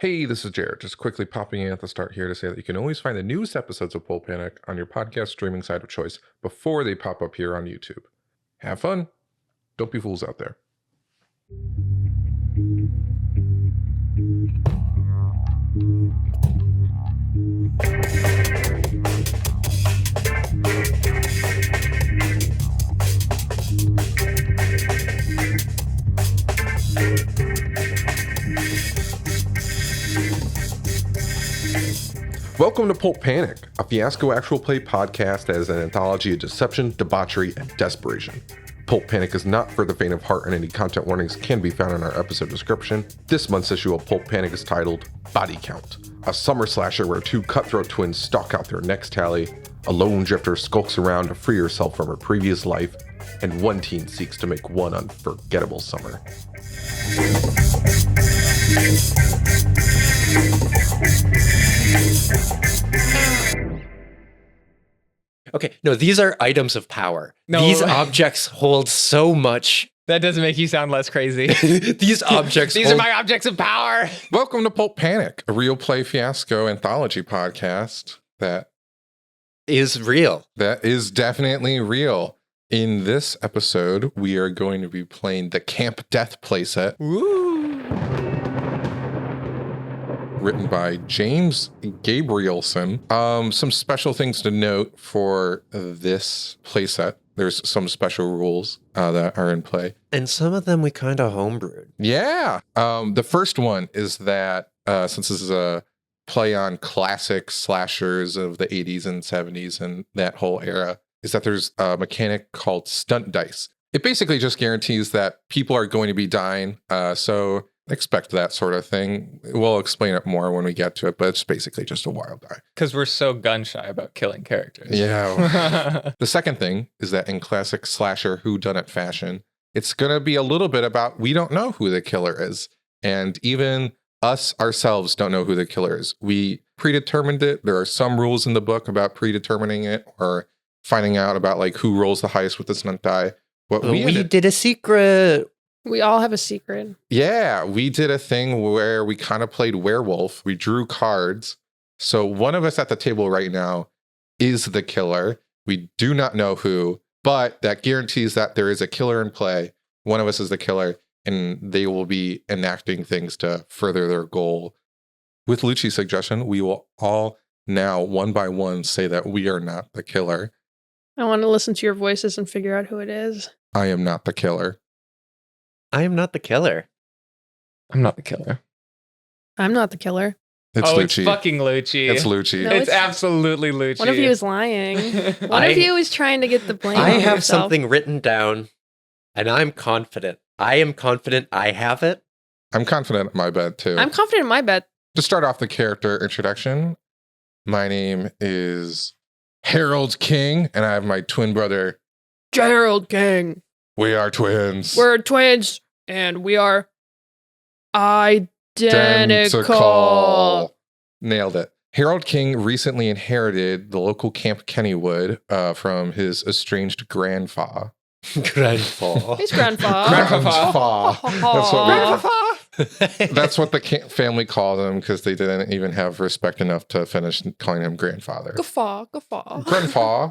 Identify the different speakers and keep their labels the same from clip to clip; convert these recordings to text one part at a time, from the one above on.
Speaker 1: Hey, this is Jared. Just quickly popping in at the start here to say that you can always find the newest episodes of Pulp Panic on your podcast streaming site of choice before they pop up here on YouTube. Have fun. Don't be fools out there. Welcome to Pulp Panic, a fiasco actual play podcast that is an anthology of deception, debauchery, and desperation. Pulp Panic is not for the faint of heart, and any content warnings can be found in our episode description. This month's issue of Pulp Panic is titled Body Count, a summer slasher where two cutthroat twins stalk out their next tally, a lone drifter skulks around to free herself from her previous life, and one teen seeks to make one unforgettable summer.
Speaker 2: Okay, no, these are items of power.
Speaker 3: No.
Speaker 2: These objects hold so much.
Speaker 3: That doesn't make you sound less crazy.
Speaker 2: These objects
Speaker 3: These are my objects of power.
Speaker 1: Welcome to Pulp Panic, a real play fiasco anthology podcast that
Speaker 2: is real.
Speaker 1: is definitely real. In this episode, we are going to be playing the Camp Death playset,
Speaker 3: Woo.
Speaker 1: written by James Gabrielsen. Some special things to note for this playset. There's some special rules that are in play.
Speaker 2: And some of them we kind of homebrewed.
Speaker 1: Yeah. The first one is that since this is a play on classic slashers of the 80s and 70s and that whole era, is that there's a mechanic called stunt dice. It basically just guarantees that people are going to be dying. So expect that sort of thing. We'll explain it more when we get to it, but it's basically just a wild die.
Speaker 3: Because we're so gun shy about killing characters.
Speaker 1: Yeah. The second thing is that in classic slasher whodunit fashion, it's going to be a little bit about we don't know who the killer is. And even us ourselves don't know who the killer is. We predetermined it. There are some rules in the book about predetermining it or finding out about like who rolls the highest with the stunt die. What
Speaker 2: We did a secret.
Speaker 4: We all have a secret.
Speaker 1: Yeah, we did a thing where we kind of played werewolf. We drew cards. So one of us at the table right now is the killer. We do not know who, but that guarantees that there is a killer in play. One of us is the killer, and they will be enacting things to further their goal. With Lucci's suggestion, we will all now, one by one, say that we are not the killer.
Speaker 4: I want to listen to your voices and figure out who it is.
Speaker 1: I am not the killer.
Speaker 2: I am not the killer.
Speaker 3: I'm not the killer.
Speaker 4: I'm not the killer.
Speaker 1: It's
Speaker 3: It's
Speaker 1: Lucci.
Speaker 3: fucking Lucci.
Speaker 1: It's Lucci.
Speaker 4: No,
Speaker 3: It's
Speaker 4: it's-
Speaker 3: absolutely Lucci.
Speaker 4: One of you is lying. One of you is trying to get the blame.
Speaker 2: I
Speaker 4: on
Speaker 2: have
Speaker 4: yourself.
Speaker 2: something written down, and I'm confident. I am confident I have it.
Speaker 1: I'm confident in my bet, too.
Speaker 4: I'm confident in my bet.
Speaker 1: To start off the character introduction, my name is Jerold King, and I have my twin brother.
Speaker 4: Jerold King.
Speaker 1: We are twins.
Speaker 4: We're twins, and we are identical.
Speaker 1: Identical. Nailed it. Jerold King recently inherited the local Camp Kennywood from his estranged grandfather.
Speaker 2: Grandpa.
Speaker 4: His grandpa.
Speaker 1: Grandfather. That's what the family called him because they didn't even have respect enough to finish calling him grandfather.
Speaker 4: Guffaw. Guffaw.
Speaker 1: Grandpa.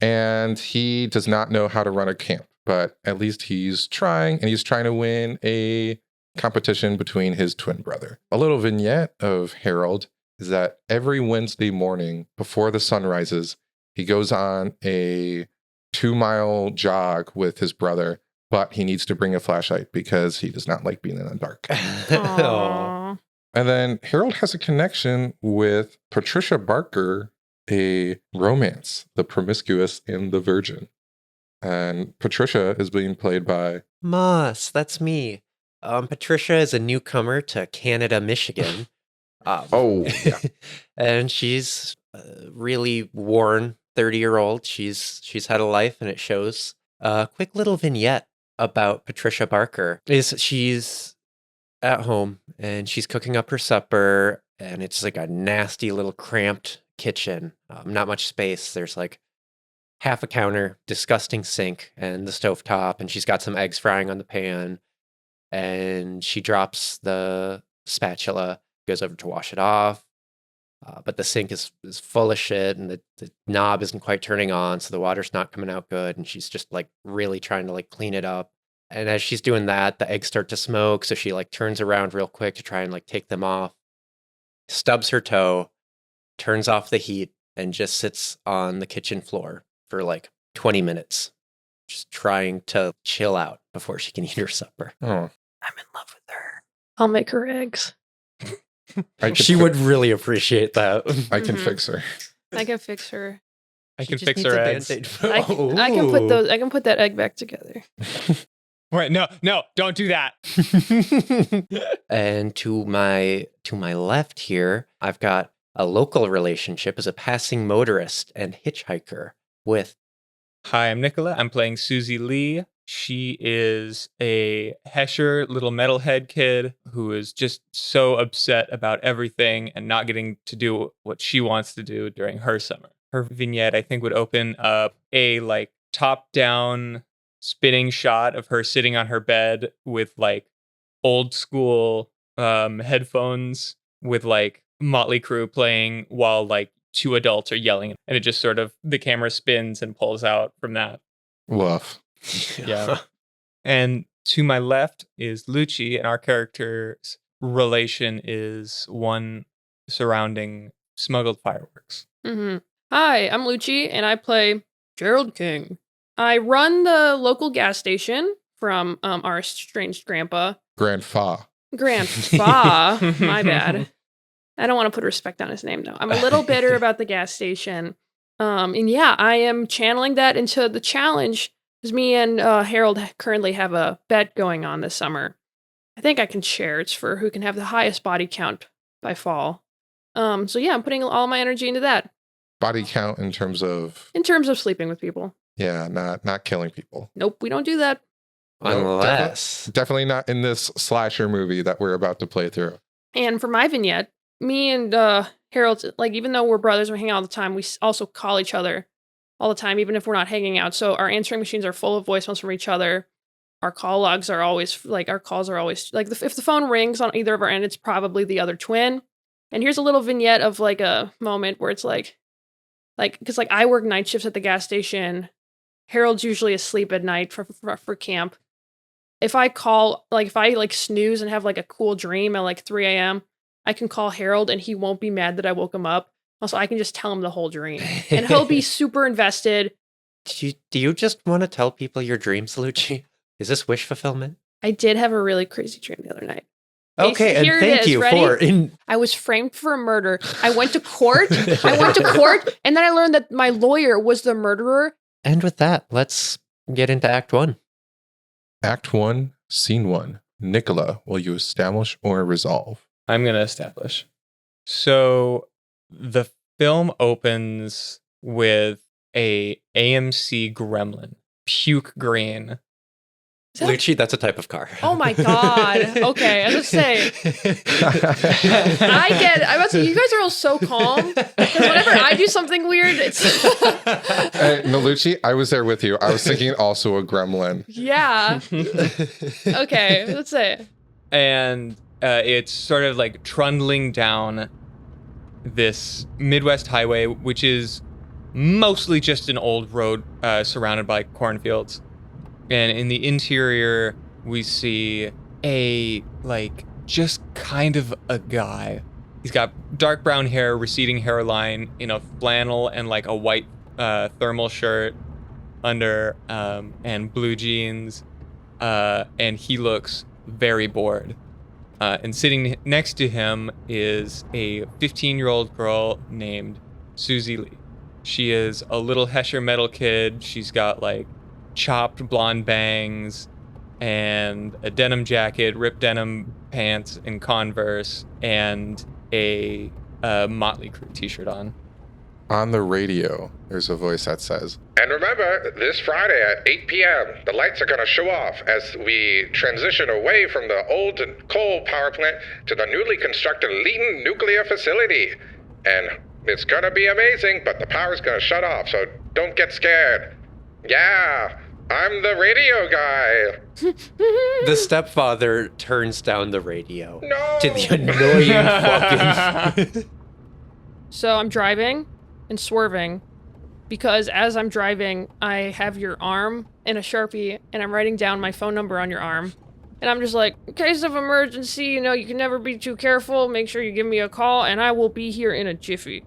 Speaker 1: And he does not know how to run a camp, but at least he's trying, and he's trying to win a competition between his twin brother. A little vignette of Jerold is that every Wednesday morning before the sun rises, he goes on a 2-mile jog with his brother, but he needs to bring a flashlight because he does not like being in the dark.
Speaker 4: Aww.
Speaker 1: And then Jerold has a connection with Patricia Barker, a romance, The Promiscuous and the Virgin. And Patricia is being played by...
Speaker 2: Moss, that's me. Patricia is a newcomer to Canada, Michigan.
Speaker 1: Yeah.
Speaker 2: And she's really worn 30-year-old. She's had a life, and it shows. A quick little vignette about Patricia Barker is she's at home and she's cooking up her supper, and it's like a nasty little cramped kitchen. Not much space. There's like half a counter, disgusting sink, and the stovetop, and she's got some eggs frying on the pan, and she drops the spatula goes over to wash it off. But the sink is full of shit, and the knob isn't quite turning on, so the water's not coming out good. And she's just like really trying to like clean it up. And as she's doing that, the eggs start to smoke. So she like turns around real quick to try and like take them off, stubs her toe, turns off the heat, and just sits on the kitchen floor for like 20 minutes, just trying to chill out before she can eat her supper.
Speaker 1: Oh,
Speaker 2: I'm in love with her.
Speaker 4: I'll make her eggs.
Speaker 2: She would really appreciate that.
Speaker 1: I can
Speaker 4: Mhm.
Speaker 1: fix her.
Speaker 4: I can fix her.
Speaker 3: I
Speaker 2: She
Speaker 3: can
Speaker 2: just
Speaker 3: fix
Speaker 2: needs
Speaker 3: her
Speaker 2: a
Speaker 3: eggs.
Speaker 2: Band-Aid.
Speaker 4: I can put those. I can put that egg back together.
Speaker 3: Wait, no, don't do that.
Speaker 2: And to my left here, I've got a local relationship as a passing motorist and hitchhiker with
Speaker 3: Hi, I'm Nicola. I'm playing Susie Lee. She is a Hesher little metalhead kid who is just so upset about everything and not getting to do what she wants to do during her summer. Her vignette, I think, would open up a like top-down spinning shot of her sitting on her bed with like old school headphones with like Motley Crue playing while like two adults are yelling, and it just sort of the camera spins and pulls out from that.
Speaker 1: Woof.
Speaker 3: Yeah. And to my left is Lucci, and our character's relation is one surrounding smuggled fireworks.
Speaker 4: Mm-hmm. Hi, I'm Lucci, and I play Jerold King. I run the local gas station from our estranged grandpa.
Speaker 1: Grandfa.
Speaker 4: Grandpa, my bad. I don't want to put respect on his name, though. I'm a little bitter about the gas station. And yeah, I am channeling that into the challenge, because me and Jerold currently have a bet going on this summer. I think I can share. It's for who can have the highest body count by fall. So yeah, I'm putting all my energy into that.
Speaker 1: Body count in terms of,
Speaker 4: In terms of sleeping with people.
Speaker 1: yeah, not killing people.
Speaker 4: Nope, we don't do that.
Speaker 1: No,
Speaker 2: unless
Speaker 1: Definitely not in this slasher movie that we're about to play through.
Speaker 4: And for my vignette, me and Jerold, like, even though we're brothers, we hang out all the time, we also call each other all the time, even if we're not hanging out. So our answering machines are full of voicemails from each other. Our call logs are always, like, our calls are always, like, if the phone rings on either of our end, it's probably the other twin. And here's a little vignette of, like, a moment where it's, like, because, like, I work night shifts at the gas station. Jerold's usually asleep at night for camp. If I call, like, if I, like, snooze and have, like, a cool dream at, like, 3 a.m., I can call Jerold and he won't be mad that I woke him up. Also, I can just tell him the whole dream. And he'll be super invested.
Speaker 2: Do you just want to tell people your dreams, Lucci? Is this wish fulfillment?
Speaker 4: I did have a really crazy dream the other night.
Speaker 2: Okay, and
Speaker 4: Here it
Speaker 2: thank
Speaker 4: is.
Speaker 2: you
Speaker 4: Ready?
Speaker 2: for
Speaker 4: I was framed for a murder. I went to court. And then I learned that my lawyer was the murderer.
Speaker 2: And with that, let's get into Act 1.
Speaker 1: Act 1, Scene 1. Nicola, will you establish or resolve?
Speaker 3: I'm going to establish. So the film opens with a AMC Gremlin, puke green.
Speaker 4: Is that-
Speaker 2: Lucci, that's a type of car.
Speaker 4: Oh my God. Okay, I was gonna say, I'm about to say, you guys are all so calm. Because whenever I do something weird, it's
Speaker 1: Nalucci, I was there with you. I was thinking also a gremlin.
Speaker 4: yeah. Okay, let's say.
Speaker 3: And it's sort of like trundling down this Midwest highway, which is mostly just an old road surrounded by cornfields. And in the interior, we see a, like, just kind of a guy. He's got dark brown hair, receding hairline, in a flannel and, like, a white thermal shirt under, and blue jeans. And he looks very bored. And sitting next to him is a 15-year-old girl named Susie Lee. She is a little Hesher metal kid. She's got, like, chopped blonde bangs and a denim jacket, ripped denim pants and Converse, and a Motley Crue t-shirt on.
Speaker 1: On the radio, there's a voice that says,
Speaker 5: And remember, this Friday at 8 p.m., the lights are going to show off as we transition away from the old coal power plant to the newly constructed Leeton nuclear facility. And it's going to be amazing, but the power's going to shut off, so don't get scared. Yeah, I'm the radio guy.
Speaker 2: The stepfather turns down the radio
Speaker 5: No!
Speaker 2: to the annoying fucking...
Speaker 4: So I'm driving and swerving because as I'm driving, I have your arm in a Sharpie and I'm writing down my phone number on your arm. And I'm just like, in case of emergency, you know, you can never be too careful. Make sure you give me a call and I will be here in a jiffy.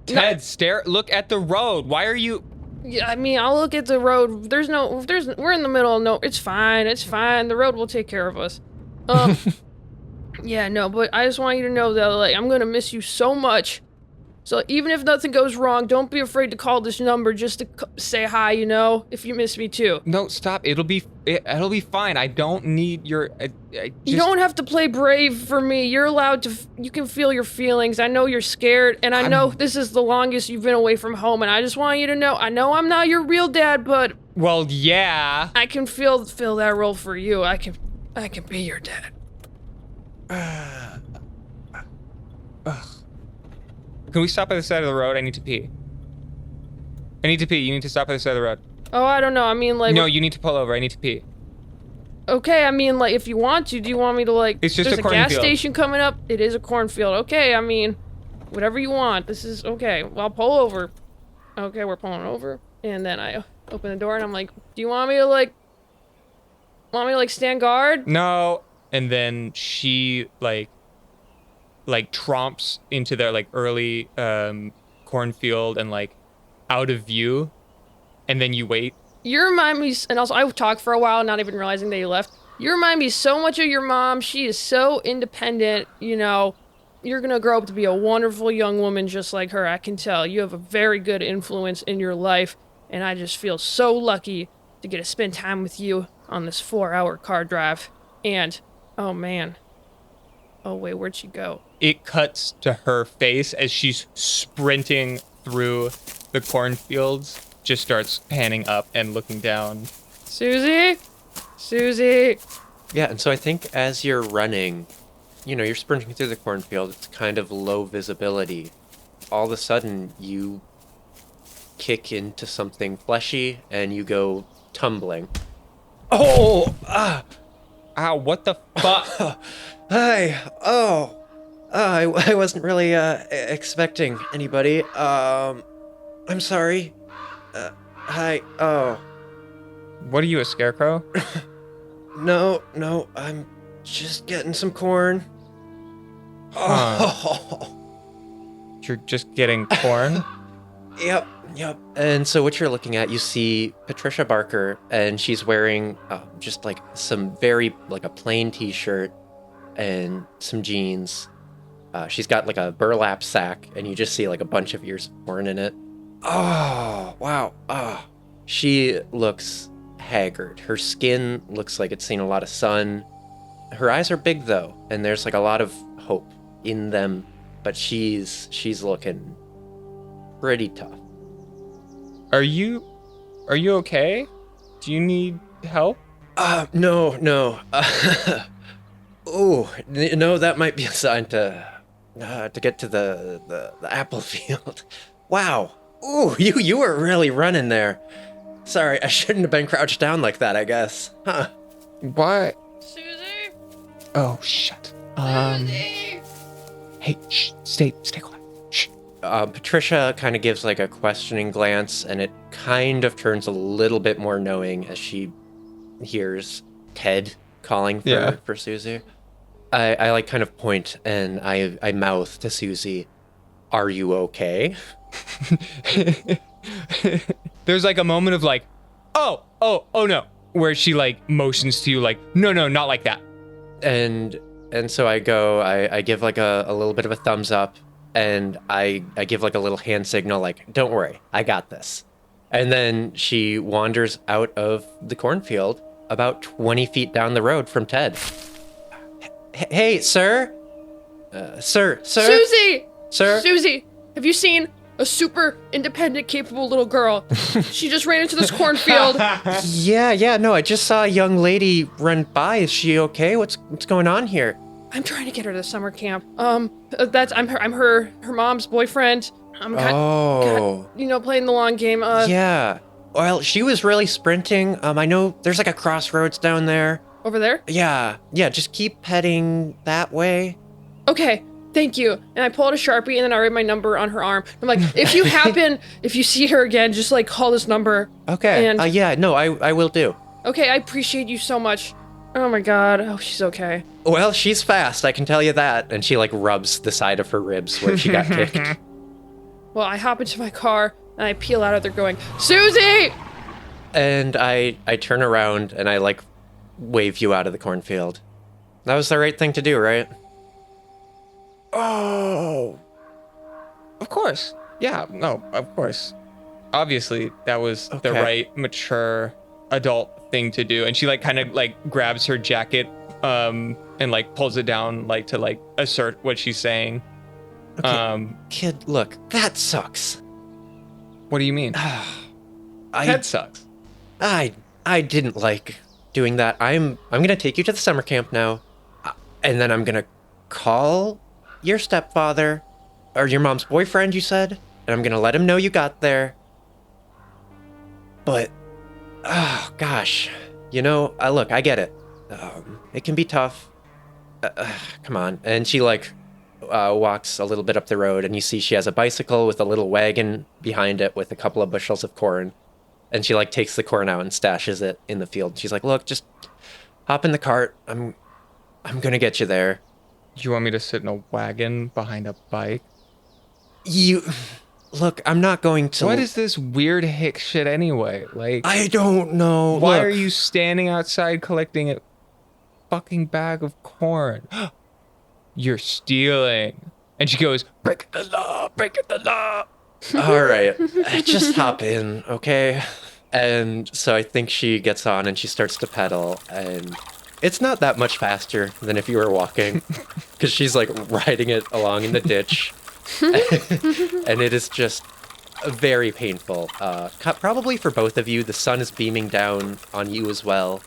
Speaker 3: Ted, look at the road. Why are you...
Speaker 4: Yeah, I mean, I'll look at the road. We're in the middle. No, it's fine. The road will take care of us. Yeah, no, but I just want you to know that, like, I'm gonna miss you so much. So even if nothing goes wrong, don't be afraid to call this number just to say hi, you know, if you miss me too.
Speaker 3: No, stop. It'll be fine. I don't need your...
Speaker 4: You don't have to play brave for me. You're allowed to... You can feel your feelings. I know you're scared, and I know this is the longest you've been away from home, and I just want you to know, I know I'm not your real dad, but...
Speaker 3: Well, yeah.
Speaker 4: I can fill that role for you. I can be your dad.
Speaker 3: Can we stop by the side of the road? I need to pee. You need to stop by the side of the road.
Speaker 4: Oh, I don't know. I mean, like...
Speaker 3: No, you need to pull over. I need to pee.
Speaker 4: Okay, I mean, like, if you want to, do you want me to, like...
Speaker 3: It's just
Speaker 4: there's
Speaker 3: a
Speaker 4: a gas
Speaker 3: cornfield.
Speaker 4: station coming up. It is a cornfield. Okay, I mean, whatever you want. This is... Okay, well, I'll pull over. Okay, we're pulling over. And then I open the door and I'm like, do you want me to, like... stand guard?
Speaker 3: No. And then she, like tromps into their, like, early cornfield and, like, out of view. And then you wait.
Speaker 4: You remind me... And also, I talked for a while, not even realizing that you left. You remind me so much of your mom. She is so independent, you know. You're gonna grow up to be a wonderful young woman just like her, I can tell. You have a very good influence in your life, and I just feel so lucky to get to spend time with you on this 4-hour car drive. And, oh man. Oh wait, where'd she go?
Speaker 3: It cuts to her face as she's sprinting through the cornfields, just starts panning up and looking down.
Speaker 4: Susie? Susie?
Speaker 2: Yeah, and so I think as you're running, you know, you're sprinting through the cornfield, it's kind of low visibility. All of a sudden, you kick into something fleshy and you go tumbling. Oh! Ah!
Speaker 3: Ow, what the fuck?
Speaker 2: Hi! Oh! I wasn't really, expecting anybody. I'm sorry. Hi. Oh.
Speaker 3: What are you, a scarecrow?
Speaker 2: No, I'm just getting some corn. Oh.
Speaker 3: You're just getting corn?
Speaker 2: Yep. And so what you're looking at, you see Patricia Barker, and she's wearing just like some a plain t-shirt and some jeans. She's got like a burlap sack, and you just see like a bunch of ears of corn in it. Oh, wow. She looks haggard. Her skin looks like it's seen a lot of sun. Her eyes are big though, and there's like a lot of hope in them, but she's looking pretty tough.
Speaker 3: Are you okay? Do you need help?
Speaker 2: No. Oh, no, that might be a sign to get to the apple field. Wow. Ooh, you were really running there. Sorry, I shouldn't have been crouched down like that, I guess. Huh.
Speaker 3: What?
Speaker 4: Susie?
Speaker 3: Oh, shit.
Speaker 4: Susie?
Speaker 3: Hey, shh, stay quiet. Shh.
Speaker 2: Patricia kind of gives like a questioning glance, and it kind of turns a little bit more knowing as she hears Ted calling for Susie. I like kind of point and I mouth to Susie, "Are you okay?"
Speaker 3: There's like a moment of like, oh no, where she like motions to you like, no, not like that.
Speaker 2: And so I go, I give like a little bit of a thumbs up, and I give like a little hand signal like, "Don't worry, I got this." And then she wanders out of the cornfield about 20 feet down the road from Ted. Hey, sir? Sir?
Speaker 4: Susie!
Speaker 2: Sir?
Speaker 4: Susie, have you seen a super independent, capable little girl? She just ran into this cornfield.
Speaker 2: Yeah, no, I just saw a young lady run by. Is she okay? What's going on here?
Speaker 4: I'm trying to get her to summer camp. I'm her mom's boyfriend. I'm kind
Speaker 2: Oh.
Speaker 4: you know, playing the long game.
Speaker 2: Yeah. Well, she was really sprinting. I know there's like a crossroads down there.
Speaker 4: Over there?
Speaker 2: Yeah, just keep heading that way.
Speaker 4: Okay, thank you. And I pull out a Sharpie and then I write my number on her arm. I'm like, if you see her again, just like call this number.
Speaker 2: Okay.
Speaker 4: And
Speaker 2: I will do.
Speaker 4: okay, I appreciate you so much. Oh my god. Oh, she's okay.
Speaker 2: Well, she's fast, I can tell you that. And she like rubs the side of her ribs where she got kicked.
Speaker 4: Well, I hop into my car and I peel out of there going, Susie!
Speaker 2: And I turn around and I like wave you out of the cornfield. That was the right thing to do, right?
Speaker 3: Oh, of course. Yeah, no, of course. Obviously, that was the
Speaker 2: Okay.
Speaker 3: right, mature, adult thing to do. And she like kind of like grabs her jacket and like pulls it down like to like assert what she's saying.
Speaker 2: Okay. Kid, look, that sucks.
Speaker 3: What do you mean?
Speaker 2: I
Speaker 3: That sucks.
Speaker 2: I didn't like doing that. I'm gonna take you to the summer camp now, and then I'm gonna call your stepfather or your mom's boyfriend. You said, and I'm gonna let him know you got there. But, oh gosh, look, I get it. It can be tough. Come on. And she like walks a little bit up the road, and you see she has a bicycle with a little wagon behind it with a couple of bushels of corn. And she like takes the corn out and stashes it in the field. She's like, "Look, just hop in the cart. I'm gonna get you there."
Speaker 3: You want me to sit in a wagon behind a bike?
Speaker 2: Look, I'm not going to.
Speaker 3: What is this weird hick shit anyway? Like,
Speaker 2: I don't know.
Speaker 3: why
Speaker 2: Look,
Speaker 3: are you standing outside collecting a fucking bag of corn? You're stealing. And she goes, break the law, break the law.
Speaker 2: All right, just hop in, okay? And so I think she gets on and she starts to pedal, and it's not that much faster than if you were walking, because she's like riding it along in the ditch. And it is just very painful. Probably for both of you, the sun is beaming down on you as well.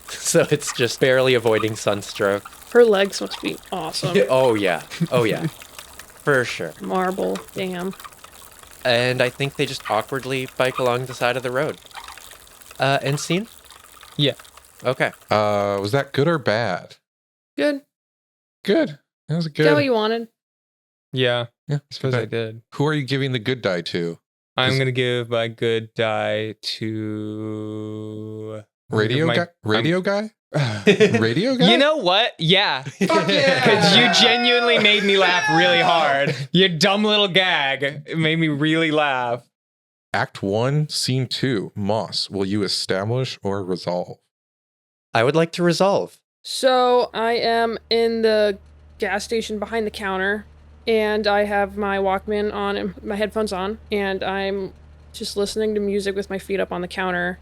Speaker 2: So it's just barely avoiding sunstroke.
Speaker 4: Her legs must be awesome.
Speaker 2: Oh yeah, for sure.
Speaker 4: Marble, damn.
Speaker 2: And I think they just awkwardly bike along the side of the road. End scene?
Speaker 3: Yeah.
Speaker 2: Okay.
Speaker 1: Was that good or bad?
Speaker 4: Good.
Speaker 1: Good. That was
Speaker 4: Is that what
Speaker 1: good.
Speaker 4: you wanted?
Speaker 3: Yeah,
Speaker 1: Yeah.
Speaker 3: I suppose I did.
Speaker 1: Who are you giving the good die to?
Speaker 3: I'm going to give my good die to...
Speaker 1: Radio
Speaker 3: my-
Speaker 1: guy? Radio guy?
Speaker 3: I'm-
Speaker 1: Radio guy?
Speaker 3: You know what? Yeah.
Speaker 1: Fuck yeah!
Speaker 3: Because you genuinely made me laugh really hard. Your dumb little gag it made me really laugh.
Speaker 1: Act 1, Scene 2. Moss, will you establish or resolve?
Speaker 2: I would like to resolve.
Speaker 4: So I am in the gas station behind the counter, and I have my Walkman on and my headphones on, and I'm just listening to music with my feet up on the counter.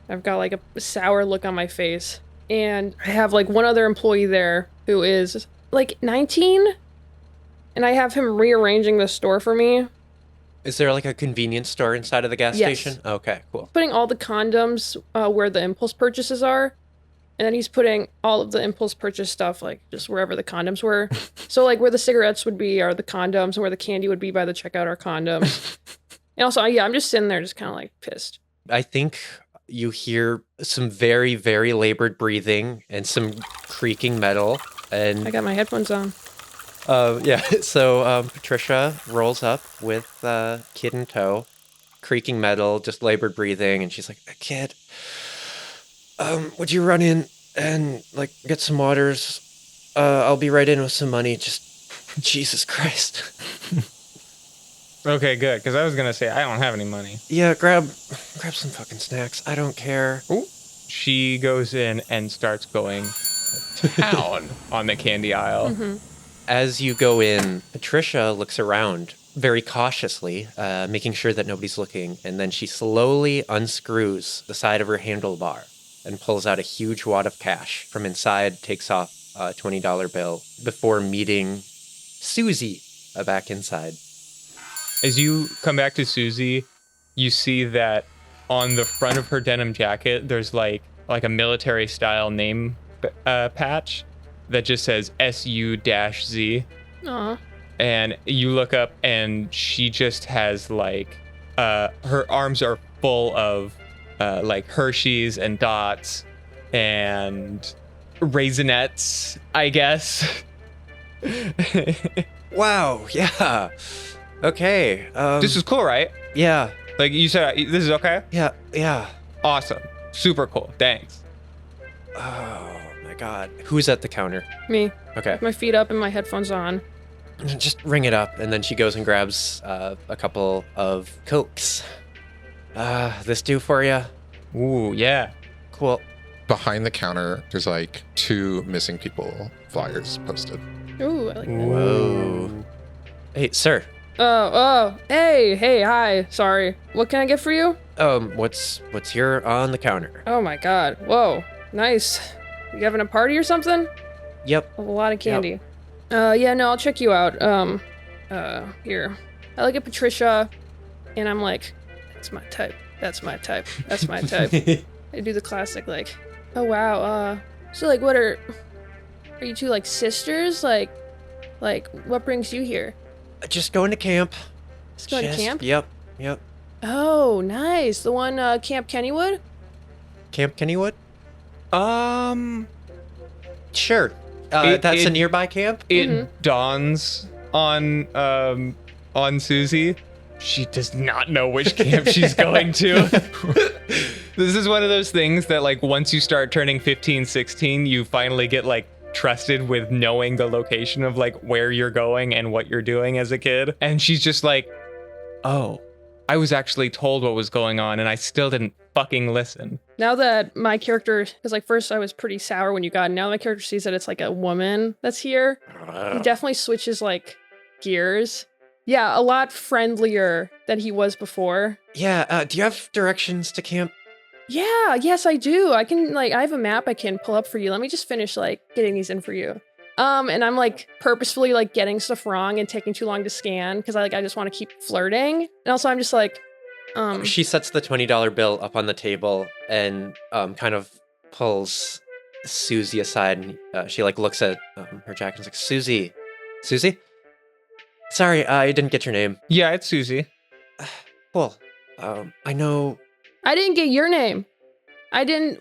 Speaker 4: I've got like a sour look on my face, and I have like one other employee there who is like 19, and I have him rearranging the store for me,
Speaker 2: Is there like a convenience store inside of the gas
Speaker 4: Yes.
Speaker 2: station? Okay, cool.
Speaker 4: putting all the condoms where the impulse purchases are. And then he's putting all of the impulse purchase stuff, like, just wherever the condoms were. So, like, where the cigarettes would be are the condoms, and where the candy would be by the checkout are condoms. And also, yeah, I'm just sitting there just kind of, like, pissed.
Speaker 2: I think you hear some very, very labored breathing and some creaking metal. And
Speaker 4: I got my headphones on.
Speaker 2: yeah, so Patricia rolls up with Kid in tow, creaking metal, just labored breathing, and she's like, "Kid, would you run in and like get some waters? I'll be right in with some money. Just Jesus Christ."
Speaker 3: Okay, good. Because I was going to say, I don't have any money.
Speaker 2: Yeah, grab some fucking snacks. I don't care.
Speaker 3: Ooh. She goes in and starts going to town on the candy aisle.
Speaker 2: As you go in, Patricia looks around very cautiously, making sure that nobody's looking, and then she slowly unscrews the side of her handlebar and pulls out a huge wad of cash from inside, takes off a $20 bill before meeting Susie back inside.
Speaker 3: As you come back to Susie, you see that on the front of her denim jacket, there's like a military style name patch that just says SU-Z.
Speaker 4: Aw.
Speaker 3: And you look up and she just has like her arms are full of like Hershey's and Dots and Raisinets, I guess.
Speaker 2: Wow. Yeah. Okay.
Speaker 3: This is cool, right?
Speaker 2: Yeah.
Speaker 3: Like you said, this is okay?
Speaker 2: Yeah. Yeah.
Speaker 3: Awesome. Super cool. Thanks.
Speaker 2: Oh my God. Who's at the counter?
Speaker 4: Me.
Speaker 2: Okay.
Speaker 4: With my feet up and my headphones on.
Speaker 2: Just ring it up, and then she goes and grabs a couple of cokes. This do for you?
Speaker 3: Ooh, yeah.
Speaker 2: Cool.
Speaker 1: Behind the counter, there's like 2 missing people flyers posted.
Speaker 4: Ooh, I like that.
Speaker 2: Whoa. Hey, sir.
Speaker 4: Hey, hi. Sorry. What can I get for you?
Speaker 2: What's here on the counter?
Speaker 4: Oh my God. Whoa. Nice. You having a party or something?
Speaker 2: Yep.
Speaker 4: A lot of candy. Yeah, no, I'll check you out. Here. I look at Patricia, and I'm like, that's my type. That's my type. That's my type. I do the classic, like, oh wow, so like, what are you two, like, sisters? Like, what brings you here?
Speaker 2: Just going to camp.
Speaker 4: Just going to camp?
Speaker 2: Yep.
Speaker 4: Oh, nice. The one, Camp Kennywood?
Speaker 2: Camp Kennywood? Sure. That's a nearby camp?
Speaker 3: It dawns on Susie. She does not know which camp she's going to. This is one of those things that, like, once you start turning 15, 16, you finally get, like, trusted with knowing the location of, like, where you're going and what you're doing as a kid. And she's just like, oh, I was actually told what was going on and I still didn't fucking listen.
Speaker 4: Now that my character, because, like, first I was pretty sour when you got, now my character sees that it's, like, a woman that's here, he definitely switches, like, gears. Yeah, a lot friendlier than he was before.
Speaker 2: Yeah, do you have directions to camp?
Speaker 4: Yeah, yes, I do. I can, like, I have a map I can pull up for you. Let me just finish, like, getting these in for you. And I'm, like, purposefully, like, getting stuff wrong and taking too long to scan because I just want to keep flirting. And also I'm just like,
Speaker 2: She sets the $20 bill up on the table and kind of pulls Susie aside, and she, like, looks at her jacket and is like, Susie? Sorry, I didn't get your name.
Speaker 3: Yeah, it's Susie.
Speaker 2: Cool. I know...
Speaker 4: I didn't get your name.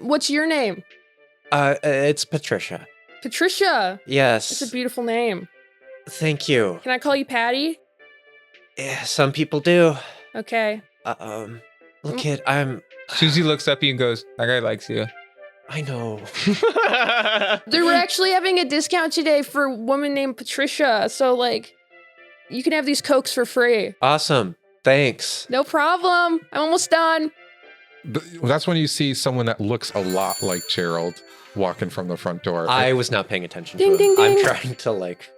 Speaker 4: What's your name?
Speaker 2: It's Patricia.
Speaker 4: Patricia.
Speaker 2: Yes.
Speaker 4: It's a beautiful name.
Speaker 2: Thank you.
Speaker 4: Can I call you Patty?
Speaker 2: Yeah, some people do.
Speaker 4: Okay.
Speaker 2: Look, kid,
Speaker 3: Susie looks up at you and goes, that guy likes you.
Speaker 2: I know.
Speaker 4: They were actually having a discount today for a woman named Patricia, so, like, you can have these cokes for free.
Speaker 2: Awesome. Thanks.
Speaker 4: No problem. I'm almost done.
Speaker 1: That's when you see someone that looks a lot like Jerold walking from the front door.
Speaker 2: I was not paying attention
Speaker 4: Ding,
Speaker 2: to him.
Speaker 4: ding, ding.
Speaker 2: I'm trying to, like,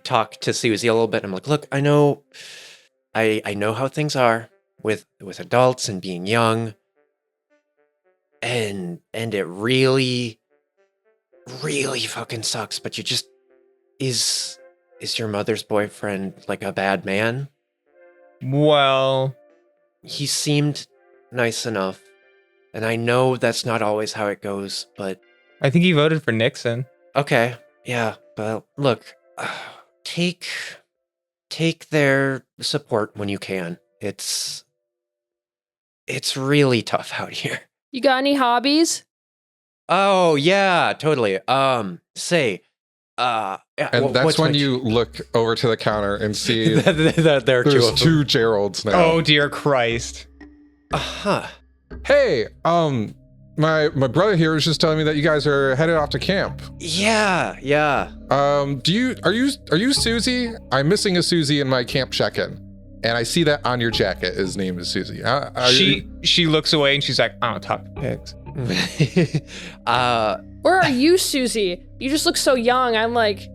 Speaker 2: talk to Susie a little bit. I'm like, look, I know how things are with adults and being young. And it really, really fucking sucks. But you just, is your mother's boyfriend, like, a bad man?
Speaker 3: Well,
Speaker 2: He seemed nice enough. And I know that's not always how it goes, but...
Speaker 3: I think he voted for Nixon.
Speaker 2: Okay, yeah, but look, take their support when you can. It's really tough out here.
Speaker 4: You got any hobbies?
Speaker 2: Oh, yeah, totally.
Speaker 1: and that's when you look over to the counter and see
Speaker 2: there are
Speaker 1: there's 2 Jerolds now.
Speaker 3: Oh, dear Christ.
Speaker 2: Uh-huh.
Speaker 1: Hey, my brother here was just telling me that you guys are headed off to camp.
Speaker 2: Yeah.
Speaker 1: Are you Susie? I'm missing a Susie in my camp check-in. And I see that on your jacket. His name is Susie.
Speaker 3: She looks away and she's like, I don't talk to pigs.
Speaker 4: Where are you, Susie? You just look so young. I'm like,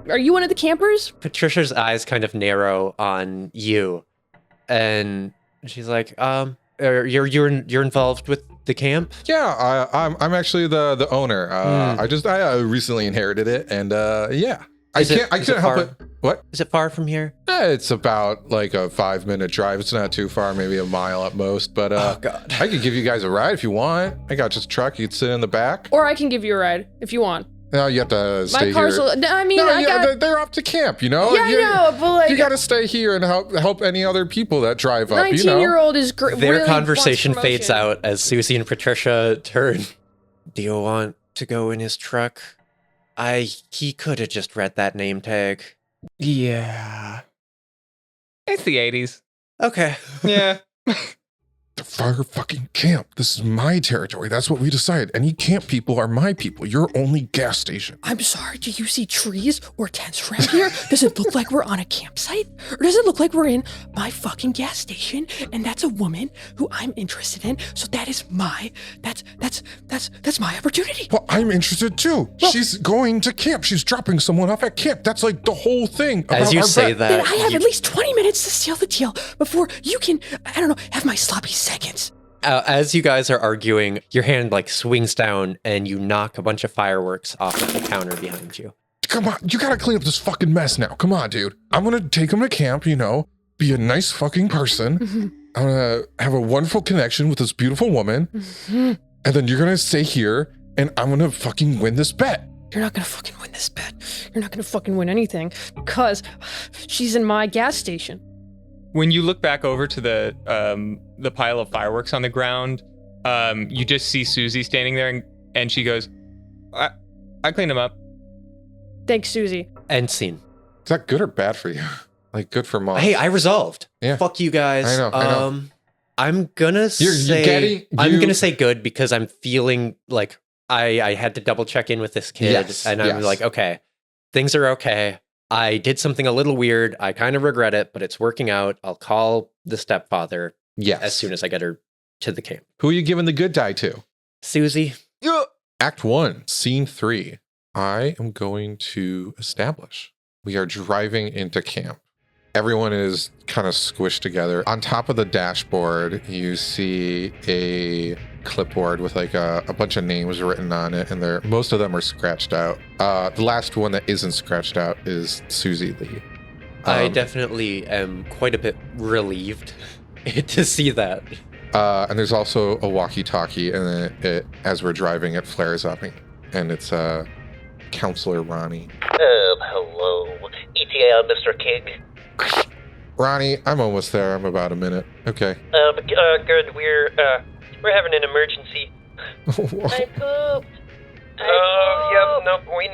Speaker 4: are you one of the campers?
Speaker 2: Patricia's eyes kind of narrow on you. And she's like, you're involved with the camp?
Speaker 1: Yeah, I'm actually the owner. I recently inherited it, and yeah. I can't help it. What?
Speaker 2: Is it far from here?
Speaker 1: It's about like a 5-minute drive. It's not too far, maybe a mile at most. But
Speaker 2: oh God,
Speaker 1: I could give you guys a ride if you want. I got just a truck. You could sit in the back.
Speaker 4: Or I can give you a ride if you want.
Speaker 1: You have to stay
Speaker 4: My
Speaker 1: here.
Speaker 4: car's. I mean,
Speaker 1: No,
Speaker 4: I
Speaker 1: yeah,
Speaker 4: got.
Speaker 1: they're up to camp, you know?
Speaker 4: Yeah, I know, but like.
Speaker 1: You got to stay here and help any other people that drive up, you know?
Speaker 4: 19-year-old is great.
Speaker 2: Their
Speaker 4: really
Speaker 2: conversation
Speaker 4: wants
Speaker 2: fades
Speaker 4: promotion.
Speaker 2: out as Susie and Patricia turn. Do you want to go in his truck? He could have just read that name tag.
Speaker 3: Yeah. It's the 80s.
Speaker 2: Okay.
Speaker 3: Yeah.
Speaker 1: The fire fucking camp. This is my territory. That's what we decided. Any camp people are my people. You're only gas station.
Speaker 6: I'm sorry, do you see trees or tents around here? Does it look like we're on a campsite? Or does it look like we're in my fucking gas station and that's a woman who I'm interested in? So that is that's my opportunity.
Speaker 1: Well, I'm interested too.
Speaker 6: Well-
Speaker 1: She's going to camp. She's dropping someone off at camp. That's like the whole thing.
Speaker 2: As
Speaker 1: about
Speaker 2: you
Speaker 1: our
Speaker 2: say
Speaker 1: bet.
Speaker 6: Then
Speaker 2: that,
Speaker 6: I have
Speaker 2: you-
Speaker 6: at least 20 minutes to seal the deal before you can, I don't know, have my sloppy seconds.
Speaker 2: as you guys are arguing, your hand like swings down and you knock a bunch of fireworks off of the counter behind you.
Speaker 1: Come on, you gotta clean up this fucking mess now. Come on, dude. I'm gonna take him to camp, you know, be a nice fucking person. I'm gonna have a wonderful connection with this beautiful woman. And then you're gonna stay here and I'm gonna fucking win this bet.
Speaker 4: You're not gonna fucking win this bet. You're not gonna fucking win anything because she's in my gas station.
Speaker 3: When you look back over to the pile of fireworks on the ground, you just see Susie standing there, and she goes, "I cleaned them up."
Speaker 4: Thanks, Susie.
Speaker 2: End scene.
Speaker 1: Is that good or bad for you? Like good for mom.
Speaker 2: Hey, I resolved.
Speaker 1: Yeah.
Speaker 2: Fuck you guys.
Speaker 1: I know.
Speaker 2: I'm gonna say
Speaker 1: getting-
Speaker 2: I'm
Speaker 1: you-
Speaker 2: gonna say good because I'm feeling like I had to double check in with this kid,
Speaker 1: Yes,
Speaker 2: and I'm
Speaker 1: yes.
Speaker 2: like, okay, things are okay. I did something a little weird. I kind of regret it, but it's working out. I'll call the stepfather
Speaker 1: Yes.
Speaker 2: as soon as I get her to the camp.
Speaker 1: Who are you giving the good die to?
Speaker 2: Susie.
Speaker 1: Act 1, Scene 3. I am going to establish. We are driving into camp. Everyone is kind of squished together. On top of the dashboard, you see a clipboard with like a bunch of names written on it, and most of them are scratched out. The last one that isn't scratched out is Susie Lee.
Speaker 2: I definitely am quite a bit relieved to see that.
Speaker 1: And there's also a walkie-talkie, and then as we're driving, it flares up, and it's Counselor Ronnie.
Speaker 7: Hello. ETA, Mr. King.
Speaker 1: Ronnie, I'm almost there. I'm about a minute. Okay.
Speaker 7: Good. We're having an emergency. I pooped. Yep. Nope. We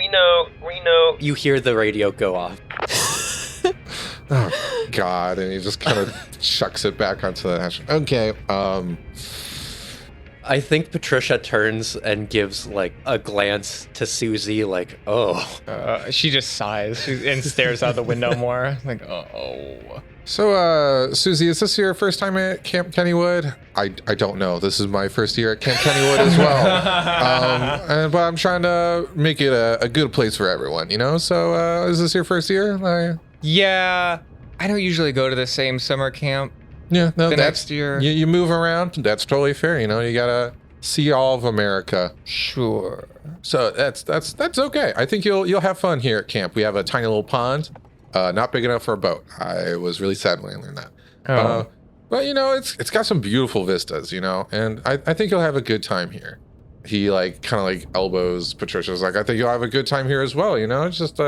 Speaker 7: know.
Speaker 2: You hear the radio go off.
Speaker 1: Oh God! And he just kind of chucks it back onto the hash. Okay.
Speaker 2: I think Patricia turns and gives like a glance to Susie, like, oh.
Speaker 3: She just sighs and stares out the window more. Like, oh.
Speaker 1: So, Susie, is this your first time at Camp Kennywood? I don't know. This is my first year at Camp Kennywood as well. But I'm trying to make it a good place for everyone, you know? So, is this your first year?
Speaker 3: Yeah. I don't usually go to the same summer camp.
Speaker 1: Yeah, no,
Speaker 3: The
Speaker 1: that's
Speaker 3: next year.
Speaker 1: You move around. That's totally fair. You know, you gotta see all of America.
Speaker 3: Sure.
Speaker 1: So that's okay. I think you'll have fun here at camp. We have a tiny little pond, not big enough for a boat. I was really sad when I learned that.
Speaker 3: Oh.
Speaker 1: But you know, it's got some beautiful vistas. You know, and I think you'll have a good time here. He like kind of like elbows Patricia's like, I think you'll have a good time here as well. You know, it's just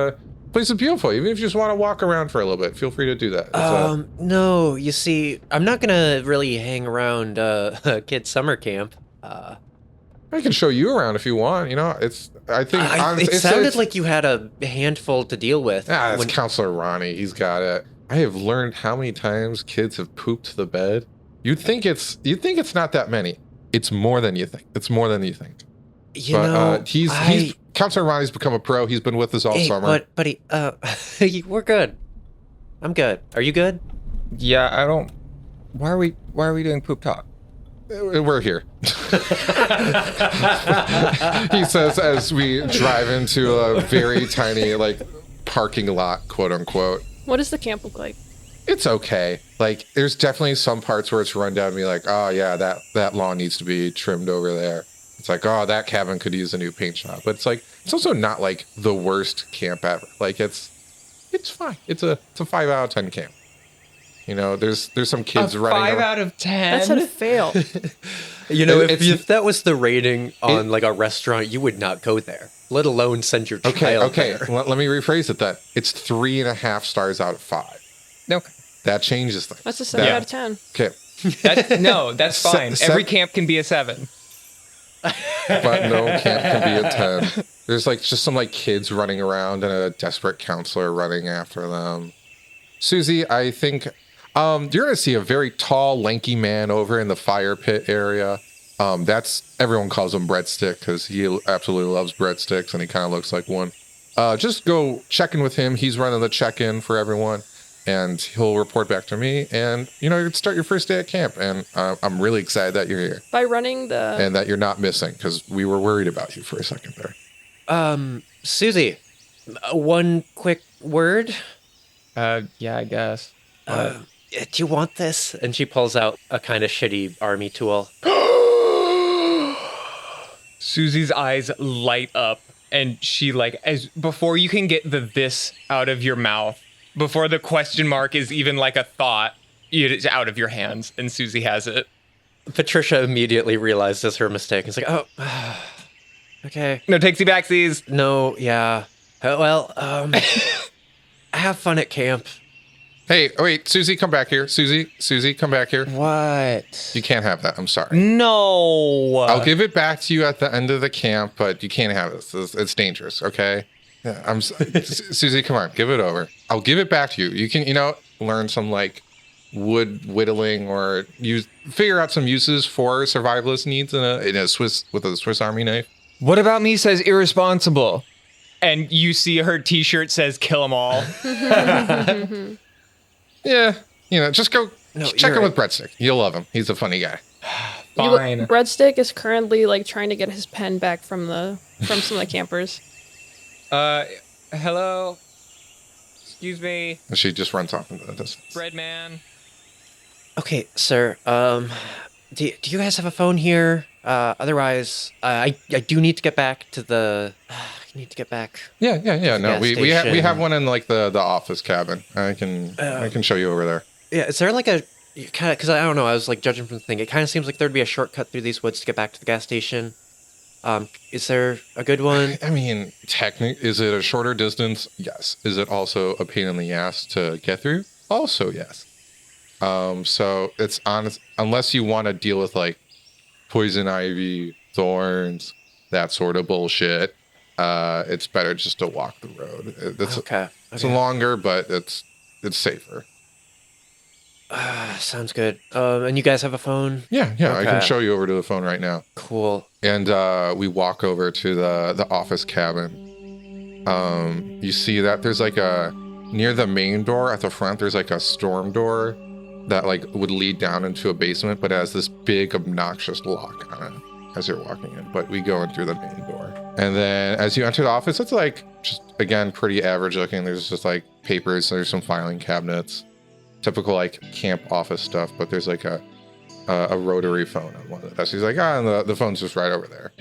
Speaker 1: place is beautiful. Even if you just want to walk around for a little bit, feel free to do that. It's,
Speaker 2: No, you see, I'm not gonna really hang around kids' summer camp.
Speaker 1: I can show you around if you want. You know, it
Speaker 2: Sounded like you had a handful to deal with.
Speaker 1: It's Counselor Ronnie. He's got it. I have learned how many times kids have pooped the bed. You'd think it's not that many. It's more than you think. He's Counselor Ronnie's become a pro. He's been with us all summer.
Speaker 2: But we're good. I'm good. Are you good?
Speaker 3: Yeah, I don't. Why are we doing poop talk?
Speaker 1: We're here. He says as we drive into a very tiny like parking lot, quote unquote.
Speaker 4: What does the camp look like?
Speaker 1: It's okay. Like there's definitely some parts where it's run down and be like, oh yeah, that lawn needs to be trimmed over there. It's like, oh, that cabin could use a new paint job. But it's like, it's also not like the worst camp ever. Like it's fine. It's a 5 out of 10 camp. You know, there's some kids running
Speaker 3: 5
Speaker 1: around.
Speaker 3: out of 10.
Speaker 4: That's a fail.
Speaker 2: You know,
Speaker 1: It's-
Speaker 2: if that was the rating on like a restaurant, you would not go there, let alone send your
Speaker 1: Okay,
Speaker 2: child
Speaker 1: okay.
Speaker 2: there.
Speaker 1: Let me rephrase it then. It's 3.5 stars out of 5.
Speaker 3: Okay.
Speaker 1: That changes things.
Speaker 4: That's a 7
Speaker 1: Yeah.
Speaker 4: out of 10.
Speaker 1: Okay,
Speaker 3: That's fine. Every camp can be a 7.
Speaker 1: but no camp can be a 10. There's like just some like kids running around and a desperate counselor running after them. Susie, I think you're gonna see a very tall, lanky man over in the fire pit area. That's everyone calls him Breadstick because he absolutely loves breadsticks and he kind of looks like one. Just go check in with him. He's running the check-in for everyone, and he'll report back to me. And you know, you can start your first day at camp. And I'm really excited that you're here
Speaker 4: By running the...
Speaker 1: and that you're not missing because we were worried about you for a second there.
Speaker 2: Susie, one quick word.
Speaker 3: Yeah, I guess.
Speaker 2: Do you want this? And she pulls out a kind of shitty army tool.
Speaker 3: Susie's eyes light up, and she as before you can get the this out of your mouth, before the question mark is even like a thought, it's out of your hands, and Susie has it.
Speaker 2: Patricia immediately realizes her mistake. It's like, oh, okay.
Speaker 3: No takesy backsies.
Speaker 2: No, yeah. Well, have fun at camp.
Speaker 1: Hey, wait, Susie, come back here. Susie, come back here.
Speaker 3: What?
Speaker 1: You can't have that. I'm sorry.
Speaker 3: No.
Speaker 1: I'll give it back to you at the end of the camp, but you can't have this. It's dangerous, okay? Yeah, Susie, come on, give it over. I'll give it back to you. You can, learn some like wood whittling or figure out some uses for survivalist needs in a Swiss Army knife.
Speaker 3: What about me says irresponsible? And you see her t-shirt says kill them all.
Speaker 1: Yeah, just go check in
Speaker 2: you're
Speaker 1: with Breadstick. You'll love him. He's a funny guy.
Speaker 3: Fine.
Speaker 4: Breadstick is currently like trying to get his pen back from some of the campers.
Speaker 3: Hello? Excuse me,
Speaker 1: And she just runs off into the distance.
Speaker 3: bread man.
Speaker 2: Okay, sir. Do you guys have a phone here? Otherwise, I do need to get back to the. I need to get back.
Speaker 1: Yeah. No,
Speaker 2: gas
Speaker 1: we have
Speaker 2: station.
Speaker 1: one in like the office cabin. I can show you over there.
Speaker 2: Yeah, is there like a kind of? Because I don't know. I was like judging from the thing. It kind of seems like there'd be a shortcut through these woods to get back to the gas station. Is there a good one?
Speaker 1: I mean, is it a shorter distance? Yes. Is it also a pain in the ass to get through? Also, yes. So it's honest, unless you want to deal with like poison ivy, thorns, that sort of bullshit. It's better just to walk the road.
Speaker 2: Okay.
Speaker 1: It's longer, but it's safer.
Speaker 2: Sounds good. And you guys have a phone?
Speaker 1: Yeah. I can
Speaker 2: Okay.
Speaker 1: show you over to the phone right now.
Speaker 2: Cool.
Speaker 1: And we walk over to the office cabin. You see that there's like near the main door at the front, there's like a storm door that like would lead down into a basement, but it has this big obnoxious lock on it as you're walking in. But we go in through the main door. And then as you enter the office, it's like just again pretty average looking. There's just like papers, there's some filing cabinets, typical like camp office stuff, but there's like a rotary phone on one of the desks. He's like, and the phone's just right over there.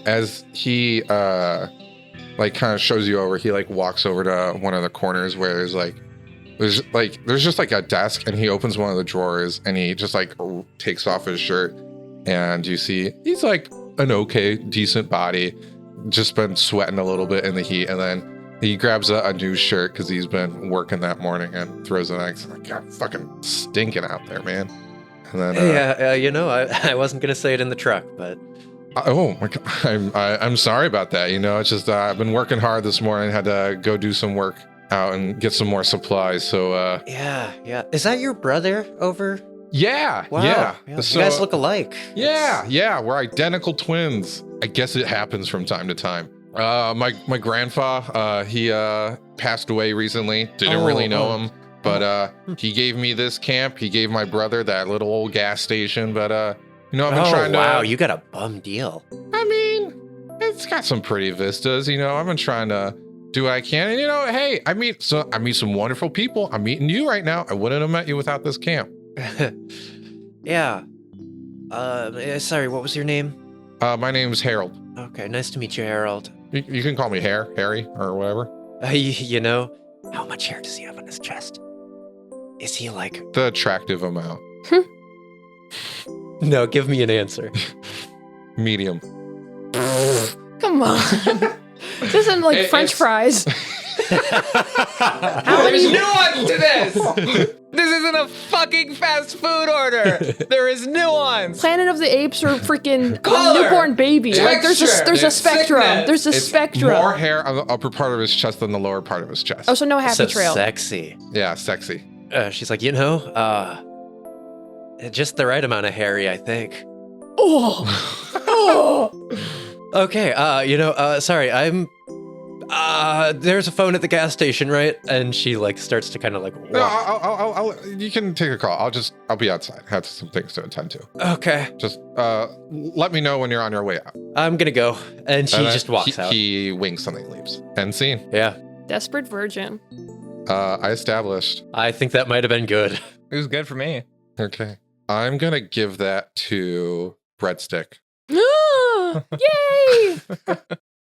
Speaker 1: As he like kind of shows you over, he like walks over to one of the corners where there's just like a desk, and he opens one of the drawers and he just like takes off his shirt, and you see he's like an okay, decent body, just been sweating a little bit in the heat, and then he grabs a new shirt because he's been working that morning and throws it on. He's like, God, fucking stinking out there, man. And then
Speaker 2: I wasn't gonna say it in the truck, but
Speaker 1: oh my God, I'm sorry about that. It's just I've been working hard this morning. Had to go do some work out and get some more supplies. So
Speaker 2: yeah. Is that your brother over?
Speaker 1: yeah,
Speaker 2: Wow.
Speaker 1: yeah.
Speaker 2: You
Speaker 1: So,
Speaker 2: guys look alike.
Speaker 1: yeah, we're identical twins. I guess it happens from time to time. My grandpa, he passed away recently. Didn't really know him, but he gave me this camp. He gave my brother that little old gas station. But I've been trying to.
Speaker 2: Wow, you got a bum deal.
Speaker 1: I mean, it's got some pretty vistas. I've been trying to do what I can. And hey, I meet some wonderful people. I'm meeting you right now. I wouldn't have met you without this camp.
Speaker 2: Yeah. Sorry, what was your name?
Speaker 1: My name's Jerold.
Speaker 2: Okay, nice to meet you, Jerold.
Speaker 1: You can call me Harry, or whatever.
Speaker 2: How much hair does he have on his chest? Is he like...
Speaker 1: The attractive amount.
Speaker 2: No, give me an answer.
Speaker 1: Medium.
Speaker 4: Come on. This isn't like French fries. How
Speaker 3: There's
Speaker 4: many?
Speaker 3: nuance to this! This isn't a fucking fast food order! There is nuance!
Speaker 4: Planet of the Apes or freaking
Speaker 3: Color.
Speaker 4: newborn baby. Like there's a
Speaker 3: Texture.
Speaker 4: spectrum.
Speaker 3: Thickness.
Speaker 4: There's a
Speaker 1: It's
Speaker 4: spectrum.
Speaker 1: more hair on the upper part of his chest than the lower part of his chest.
Speaker 4: Oh, so no happy
Speaker 2: So
Speaker 4: trail.
Speaker 2: sexy.
Speaker 1: Yeah, sexy.
Speaker 2: She's like, just the right amount of hairy, I think.
Speaker 4: Oh. Oh.
Speaker 2: Okay, sorry, I'm... there's a phone at the gas station, right? And she, like, starts to kind of, like,
Speaker 1: No,
Speaker 2: walk.
Speaker 1: you can take a call. I'll be outside. I have some things to attend to.
Speaker 2: Okay,
Speaker 1: Just let me know when you're on your way out.
Speaker 2: I'm gonna go. And she
Speaker 1: And
Speaker 2: just walks out.
Speaker 1: He winks something, leaves. End scene.
Speaker 2: Yeah,
Speaker 4: Desperate virgin.
Speaker 1: I established.
Speaker 2: I think that might have been good.
Speaker 3: It was good for me.
Speaker 1: Okay. I'm gonna give that to Breadstick.
Speaker 4: Yay!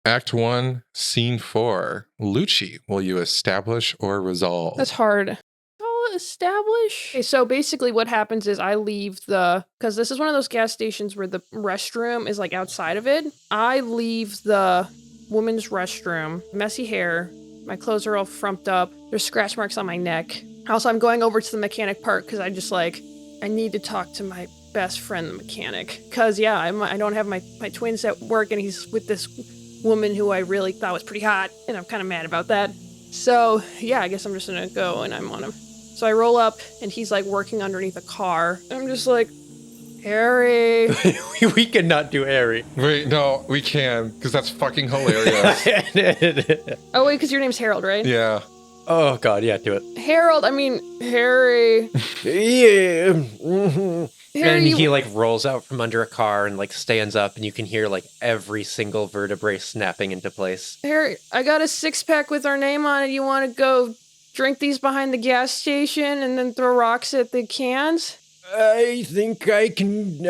Speaker 1: Act 1, Scene 4. Lucci, will you establish or resolve?
Speaker 4: That's hard. I'll establish. Okay, so basically what happens is I leave because this is one of those gas stations where the restroom is like outside of it. I leave the women's restroom, messy hair, my clothes are all frumped up, there's scratch marks on my neck. Also, I'm going over to the mechanic part because I need to talk to my best friend, the mechanic. Because, yeah, I don't have my twins at work and he's with this woman who I really thought was pretty hot, and I'm kind of mad about that. So, yeah, I guess I'm just gonna go and I'm on him. So I roll up, and he's, like, working underneath a car. I'm just like, Harry.
Speaker 2: We cannot do Harry.
Speaker 1: Wait, no, we can, because that's fucking hilarious.
Speaker 4: Oh, wait, because your name's Jerold, right?
Speaker 1: Yeah.
Speaker 2: Oh, God, yeah, do it.
Speaker 4: Harry.
Speaker 2: Yeah.
Speaker 4: Harry,
Speaker 2: And he, like, rolls out from under a car and, like, stands up, and you can hear, like, every single vertebrae snapping into place.
Speaker 4: Harry, I got a 6-pack with our name on it. You want to go drink these behind the gas station and then throw rocks at the cans?
Speaker 8: I think I can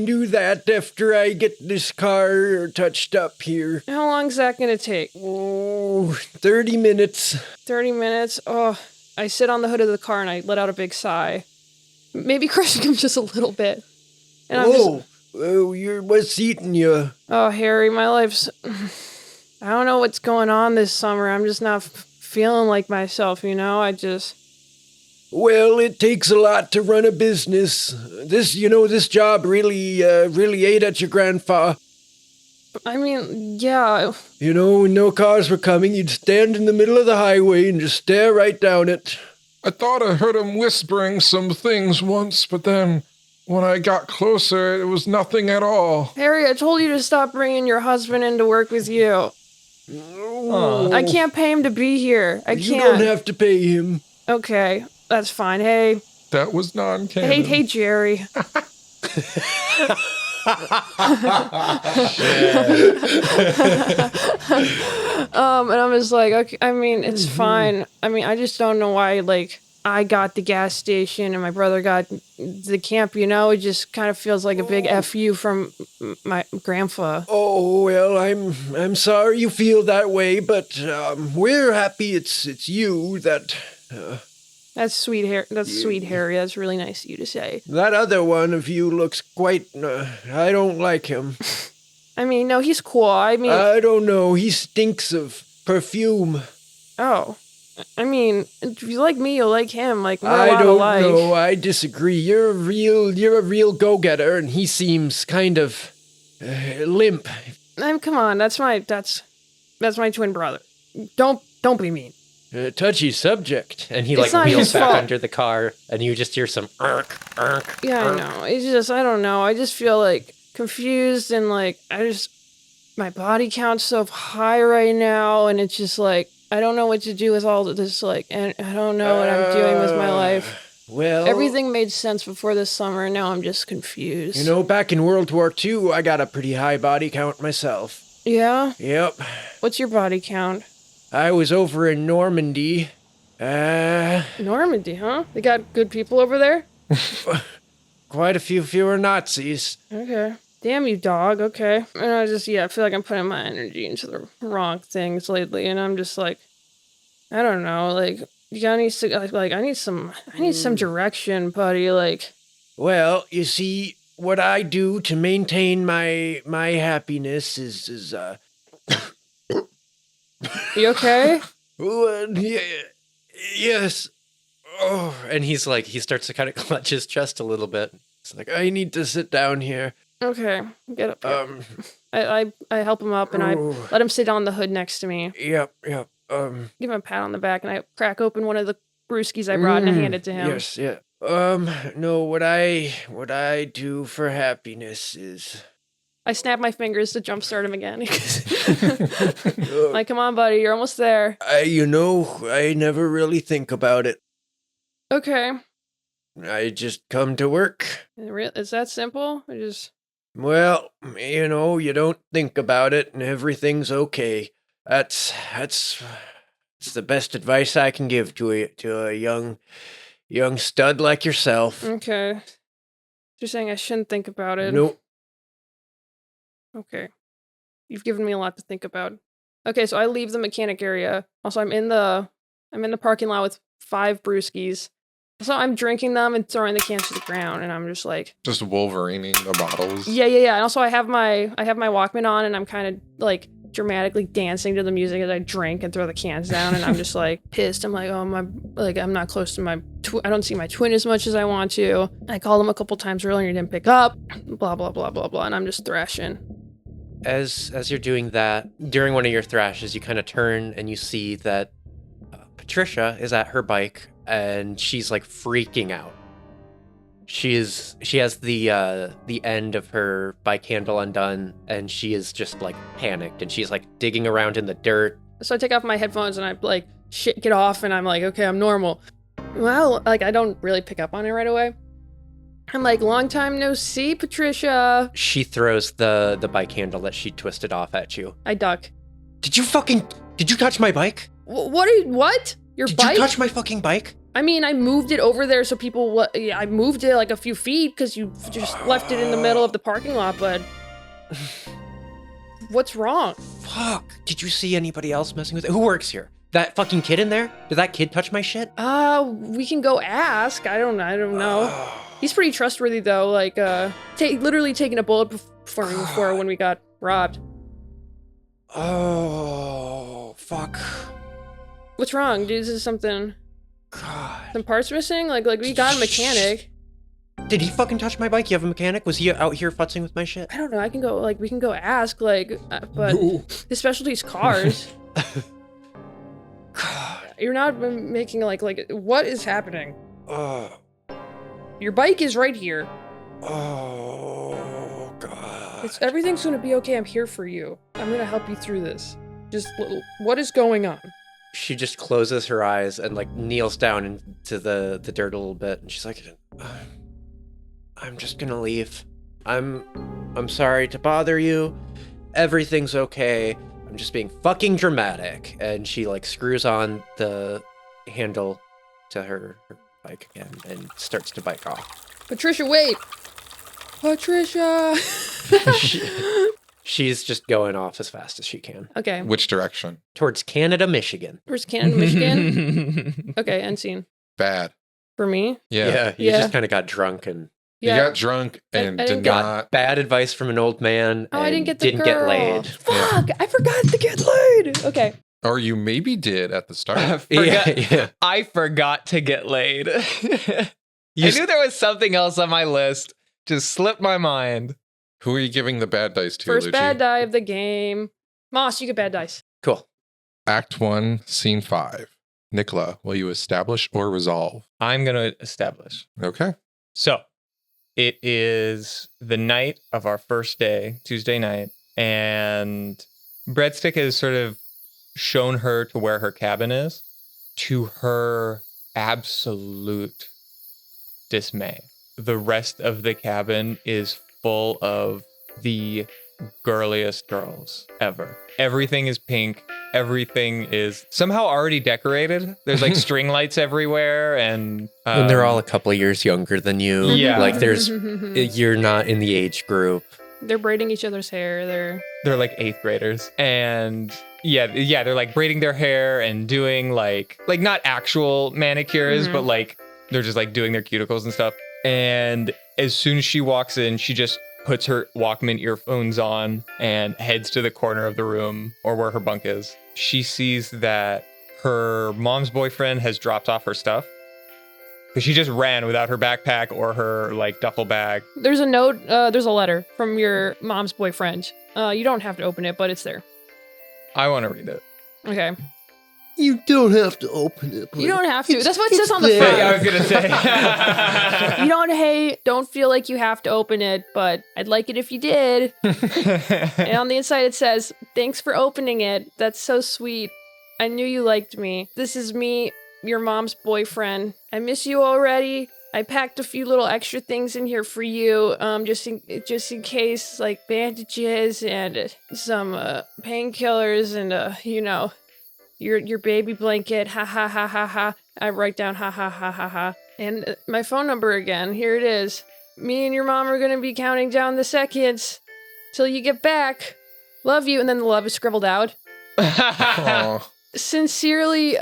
Speaker 8: do that after I get this car touched up here.
Speaker 4: How long's that going to take?
Speaker 8: Oh, 30 minutes.
Speaker 4: 30 minutes? Oh, I sit on the hood of the car and I let out a big sigh. Maybe crushing him just a little bit. And I'm just,
Speaker 8: what's eating you?
Speaker 4: oh, Harry, my life's... I don't know what's going on this summer. I'm just not feeling like myself, you know?
Speaker 8: Well, it takes a lot to run a business. This job really ate at your grandpa.
Speaker 4: I mean, yeah.
Speaker 8: You know, when no cars were coming, you'd stand in the middle of the highway and just stare right down it.
Speaker 1: I thought I heard him whispering some things once, but then when I got closer, it was nothing at all.
Speaker 4: Harry, I told you to stop bringing your husband in to work with you. I can't pay him to be here. I can't.
Speaker 8: You don't have to pay him.
Speaker 4: Okay, that's fine. Hey.
Speaker 1: That was non-canon.
Speaker 4: Hey, Jerry. And I'm just like, okay, I mean, it's fine. I mean, I just don't know why, like, I got the gas station and my brother got the camp, you know? It just kind of feels like a big FU from my grandpa.
Speaker 8: Oh, well, I'm sorry you feel that way, but we're happy it's you that...
Speaker 4: That's sweet, Harry. That's sweet, Harry. That's really nice of you to say.
Speaker 8: That other one of you looks quite... I don't like him.
Speaker 4: I mean, no, he's cool. I mean...
Speaker 8: I don't know. He stinks of perfume.
Speaker 4: Oh. I mean, if you like me, you'll like him. Like, we're a
Speaker 8: I
Speaker 4: lot
Speaker 8: don't
Speaker 4: alike.
Speaker 8: know. I disagree. You're a real go-getter, and he seems kind of limp.
Speaker 4: Come on, that's my twin brother. Don't be mean.
Speaker 8: Touchy subject.
Speaker 2: And he,
Speaker 4: It's
Speaker 2: like,
Speaker 4: not
Speaker 2: wheels
Speaker 4: his
Speaker 2: back
Speaker 4: fault.
Speaker 2: under the car, and you just hear some
Speaker 4: Yeah, I know. It's just, I don't know. I just feel, like, confused and, like, my body count's so high right now, and it's just, like, I don't know what to do with all of this, like, and I don't know what I'm doing with my life.
Speaker 8: Well...
Speaker 4: Everything made sense before this summer, and now I'm just confused.
Speaker 8: You know, back in World War II, I got a pretty high body count myself.
Speaker 4: Yeah?
Speaker 8: Yep.
Speaker 4: What's your body count?
Speaker 8: I was over in Normandy.
Speaker 4: Normandy, huh? They got good people over there?
Speaker 8: Quite a few fewer Nazis.
Speaker 4: Okay. Damn you, dog. Okay. And I feel like I'm putting my energy into the wrong things lately. And I'm just like, I don't know. Like, Yeah, I need some direction, buddy. Like,
Speaker 8: Well, you see, what I do to maintain my happiness is
Speaker 4: you okay?
Speaker 8: yes. Oh,
Speaker 2: And he starts to kind of clutch his chest a little bit. It's like,
Speaker 8: I need to sit down here.
Speaker 4: Okay, get up. Here. I help him up and I
Speaker 8: ooh.
Speaker 4: let him sit on the hood next to me.
Speaker 8: Yep.
Speaker 4: Give him a pat on the back and I crack open one of the brewskis I brought and I hand it to him.
Speaker 8: Yes, yeah. No, what I do for happiness is
Speaker 4: I snap my fingers to jumpstart him again. Like, come on, buddy, you're almost there.
Speaker 8: I never really think about it.
Speaker 4: Okay.
Speaker 8: I just come to work.
Speaker 4: Is that simple?
Speaker 8: Well, you don't think about it and everything's okay. That's the best advice I can give to a young stud like yourself.
Speaker 4: Okay. You're saying I shouldn't think about it.
Speaker 8: Nope.
Speaker 4: Okay. You've given me a lot to think about. Okay, so I leave the mechanic area. Also, I'm in the parking lot with 5 brewskis. So I'm drinking them and throwing the cans to the ground, and I'm just like
Speaker 1: Just Wolverining the bottles.
Speaker 4: Yeah. And also I have my Walkman on, and I'm kind of like dramatically dancing to the music as I drink and throw the cans down, and I'm just like pissed. I'm like, I'm not close to my I don't see my twin as much as I want to. I called him a couple times earlier, he didn't pick up. Blah blah blah blah blah, and I'm just thrashing.
Speaker 2: as you're doing that, during one of your thrashes, you kind of turn and you see that Patricia is at her bike and she's like freaking out. She has the end of her bike handle undone and she is just like panicked and she's like digging around in the dirt.
Speaker 4: So I take off my headphones and I like get off and I'm like, okay, I'm normal. Well, like I don't really pick up on it right away. I'm like, long time no see, Patricia.
Speaker 2: She throws the bike handle that she twisted off at you.
Speaker 4: I duck.
Speaker 2: Did you touch my bike?
Speaker 4: What? Your
Speaker 2: Did
Speaker 4: bike?
Speaker 2: you touch my fucking bike?
Speaker 4: I mean, I moved it over there so people. I moved it like a few feet because you just left it in the middle of the parking lot. But what's wrong?
Speaker 2: Fuck! Did you see anybody else messing with it? Who works here? That fucking kid in there? Did that kid touch my shit?
Speaker 4: We can go ask. I don't know. He's pretty trustworthy though. Like, literally taking a bullet before when we got robbed.
Speaker 8: Oh, fuck.
Speaker 4: What's wrong? Dude, is this something?
Speaker 8: God.
Speaker 4: Some parts missing? Like we got a mechanic.
Speaker 2: Did he fucking touch my bike? You have a mechanic? Was he out here futzing with my shit?
Speaker 4: I don't know. I can go. We can go ask. But
Speaker 1: No.
Speaker 4: his specialty's cars.
Speaker 8: God.
Speaker 4: You're not making like what is happening?
Speaker 8: Oh.
Speaker 4: Your bike is right here.
Speaker 8: Oh, God.
Speaker 4: Everything's gonna be okay. I'm here for you. I'm gonna help you through this. Just what is going on?
Speaker 2: She just closes her eyes and like kneels down into the dirt a little bit, and she's like, "I'm just gonna leave. I'm sorry to bother you. Everything's okay. I'm just being fucking dramatic." And she like screws on the handle to her bike again and starts to bike off.
Speaker 4: Patricia, wait. Patricia.
Speaker 2: She's just going off as fast as she can
Speaker 4: Okay.
Speaker 1: Which direction?
Speaker 2: towards Canada, Michigan.
Speaker 4: Where's Canada, Michigan? Okay, end scene.
Speaker 1: Bad.
Speaker 4: For me?
Speaker 1: Yeah.
Speaker 2: You
Speaker 4: Yeah.
Speaker 2: just kind of got drunk and
Speaker 1: You
Speaker 4: Yeah.
Speaker 1: got drunk and
Speaker 4: I didn't
Speaker 1: did
Speaker 4: got-
Speaker 1: not.
Speaker 2: bad advice from an old man.
Speaker 4: Oh, I
Speaker 2: and
Speaker 4: didn't get the
Speaker 2: didn't get
Speaker 4: girl.
Speaker 2: laid.
Speaker 4: Fuck! I forgot to get laid. Okay.
Speaker 1: Or you maybe did at the start.
Speaker 2: Yeah.
Speaker 3: I forgot to get laid. I
Speaker 2: You
Speaker 3: knew there was something else on my list. Just slipped my mind.
Speaker 1: Who are you giving the bad dice to,
Speaker 4: First
Speaker 1: Lucci?
Speaker 4: bad die of the game. Moss, you get bad dice.
Speaker 2: Cool.
Speaker 1: Act 1, Scene 5. Nicola, will you establish or resolve?
Speaker 3: I'm going to establish.
Speaker 1: Okay.
Speaker 3: So, it is the night of our first day, Tuesday night, and Breadstick has sort of shown her to where her cabin is, to her absolute dismay. The rest of the cabin is full of the girliest girls ever. Everything is pink. Everything is somehow already decorated. There's like string lights everywhere, and
Speaker 2: And they're all a couple of years younger than you.
Speaker 3: Yeah.
Speaker 2: Like you're not in the age group.
Speaker 4: They're braiding each other's hair.
Speaker 3: they're like 8th graders, and Yeah, they're like braiding their hair and doing like not actual manicures, but like they're just like doing their cuticles and stuff. And as soon as she walks in, she just puts her Walkman earphones on and heads to the corner of the room or where her bunk is. She sees that her mom's boyfriend has dropped off her stuff because she just ran without her backpack or her like duffel bag.
Speaker 4: There's a note, there's a letter from your mom's boyfriend. You don't have to open it, but it's there.
Speaker 3: I want to read it.
Speaker 4: Okay.
Speaker 8: You don't have to open it.
Speaker 4: You don't have to. That's what it says on the front.
Speaker 3: Yeah, I was gonna say.
Speaker 4: You don't feel like you have to open it, but I'd like it if you did. And on the inside it says, "Thanks for opening it. That's so sweet. I knew you liked me. This is me, your mom's boyfriend. I miss you already. I packed a few little extra things in here for you, just in case, like bandages and some painkillers and your baby blanket. Ha ha ha ha ha. I write down ha ha ha ha ha. And my phone number again. Here it is. Me and your mom are gonna be counting down the seconds till you get back. Love you." And then the love is scribbled out. Sincerely,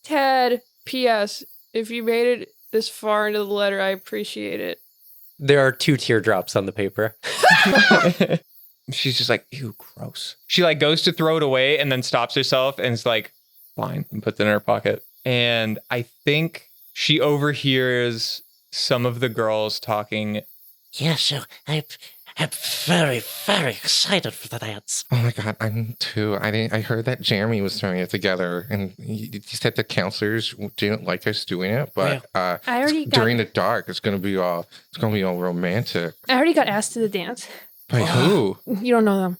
Speaker 4: Ted. P.S. If you made it this far into the letter, I appreciate it.
Speaker 2: There are 2 teardrops on the paper.
Speaker 3: She's just like, ew, gross. She like goes to throw it away and then stops herself and is like, fine, and puts it in her pocket. And I think she overhears some of the girls talking.
Speaker 7: Yeah, so I'm very, very excited for the dance.
Speaker 1: Oh my god, I'm too. I heard that Jeremy was throwing it together, and he said the counselors didn't like us doing it, but
Speaker 4: I already
Speaker 1: during the dark, it's gonna be all romantic.
Speaker 4: I already got asked to the dance.
Speaker 1: By who?
Speaker 4: You don't know them.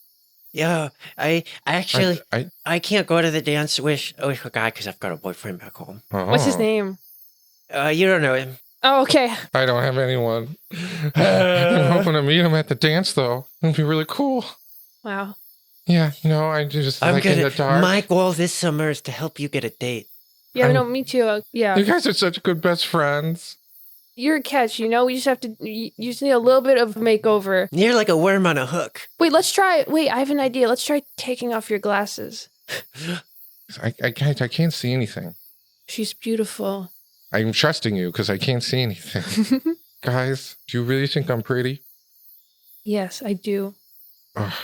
Speaker 8: Yeah, I actually I can't go to the dance with a guy because I've got a boyfriend back home.
Speaker 4: What's his name?
Speaker 8: You don't know him.
Speaker 4: Oh, okay.
Speaker 1: I don't have anyone. I'm hoping to meet him at the dance, though. It'd be really cool.
Speaker 4: Wow.
Speaker 1: Yeah, I just like in the dark.
Speaker 8: My goal this summer is to help you get a date.
Speaker 4: Yeah, no, me too. Yeah.
Speaker 1: You guys are such good best friends.
Speaker 4: You're a catch, we just have to, you just need a little bit of makeover.
Speaker 8: You're like a worm on a hook.
Speaker 4: Wait, I have an idea. Let's try taking off your glasses.
Speaker 1: I can't see anything.
Speaker 4: She's beautiful.
Speaker 1: I'm trusting you because I can't see anything. Guys, do you really think I'm pretty?
Speaker 4: Yes, I do.
Speaker 1: Oh,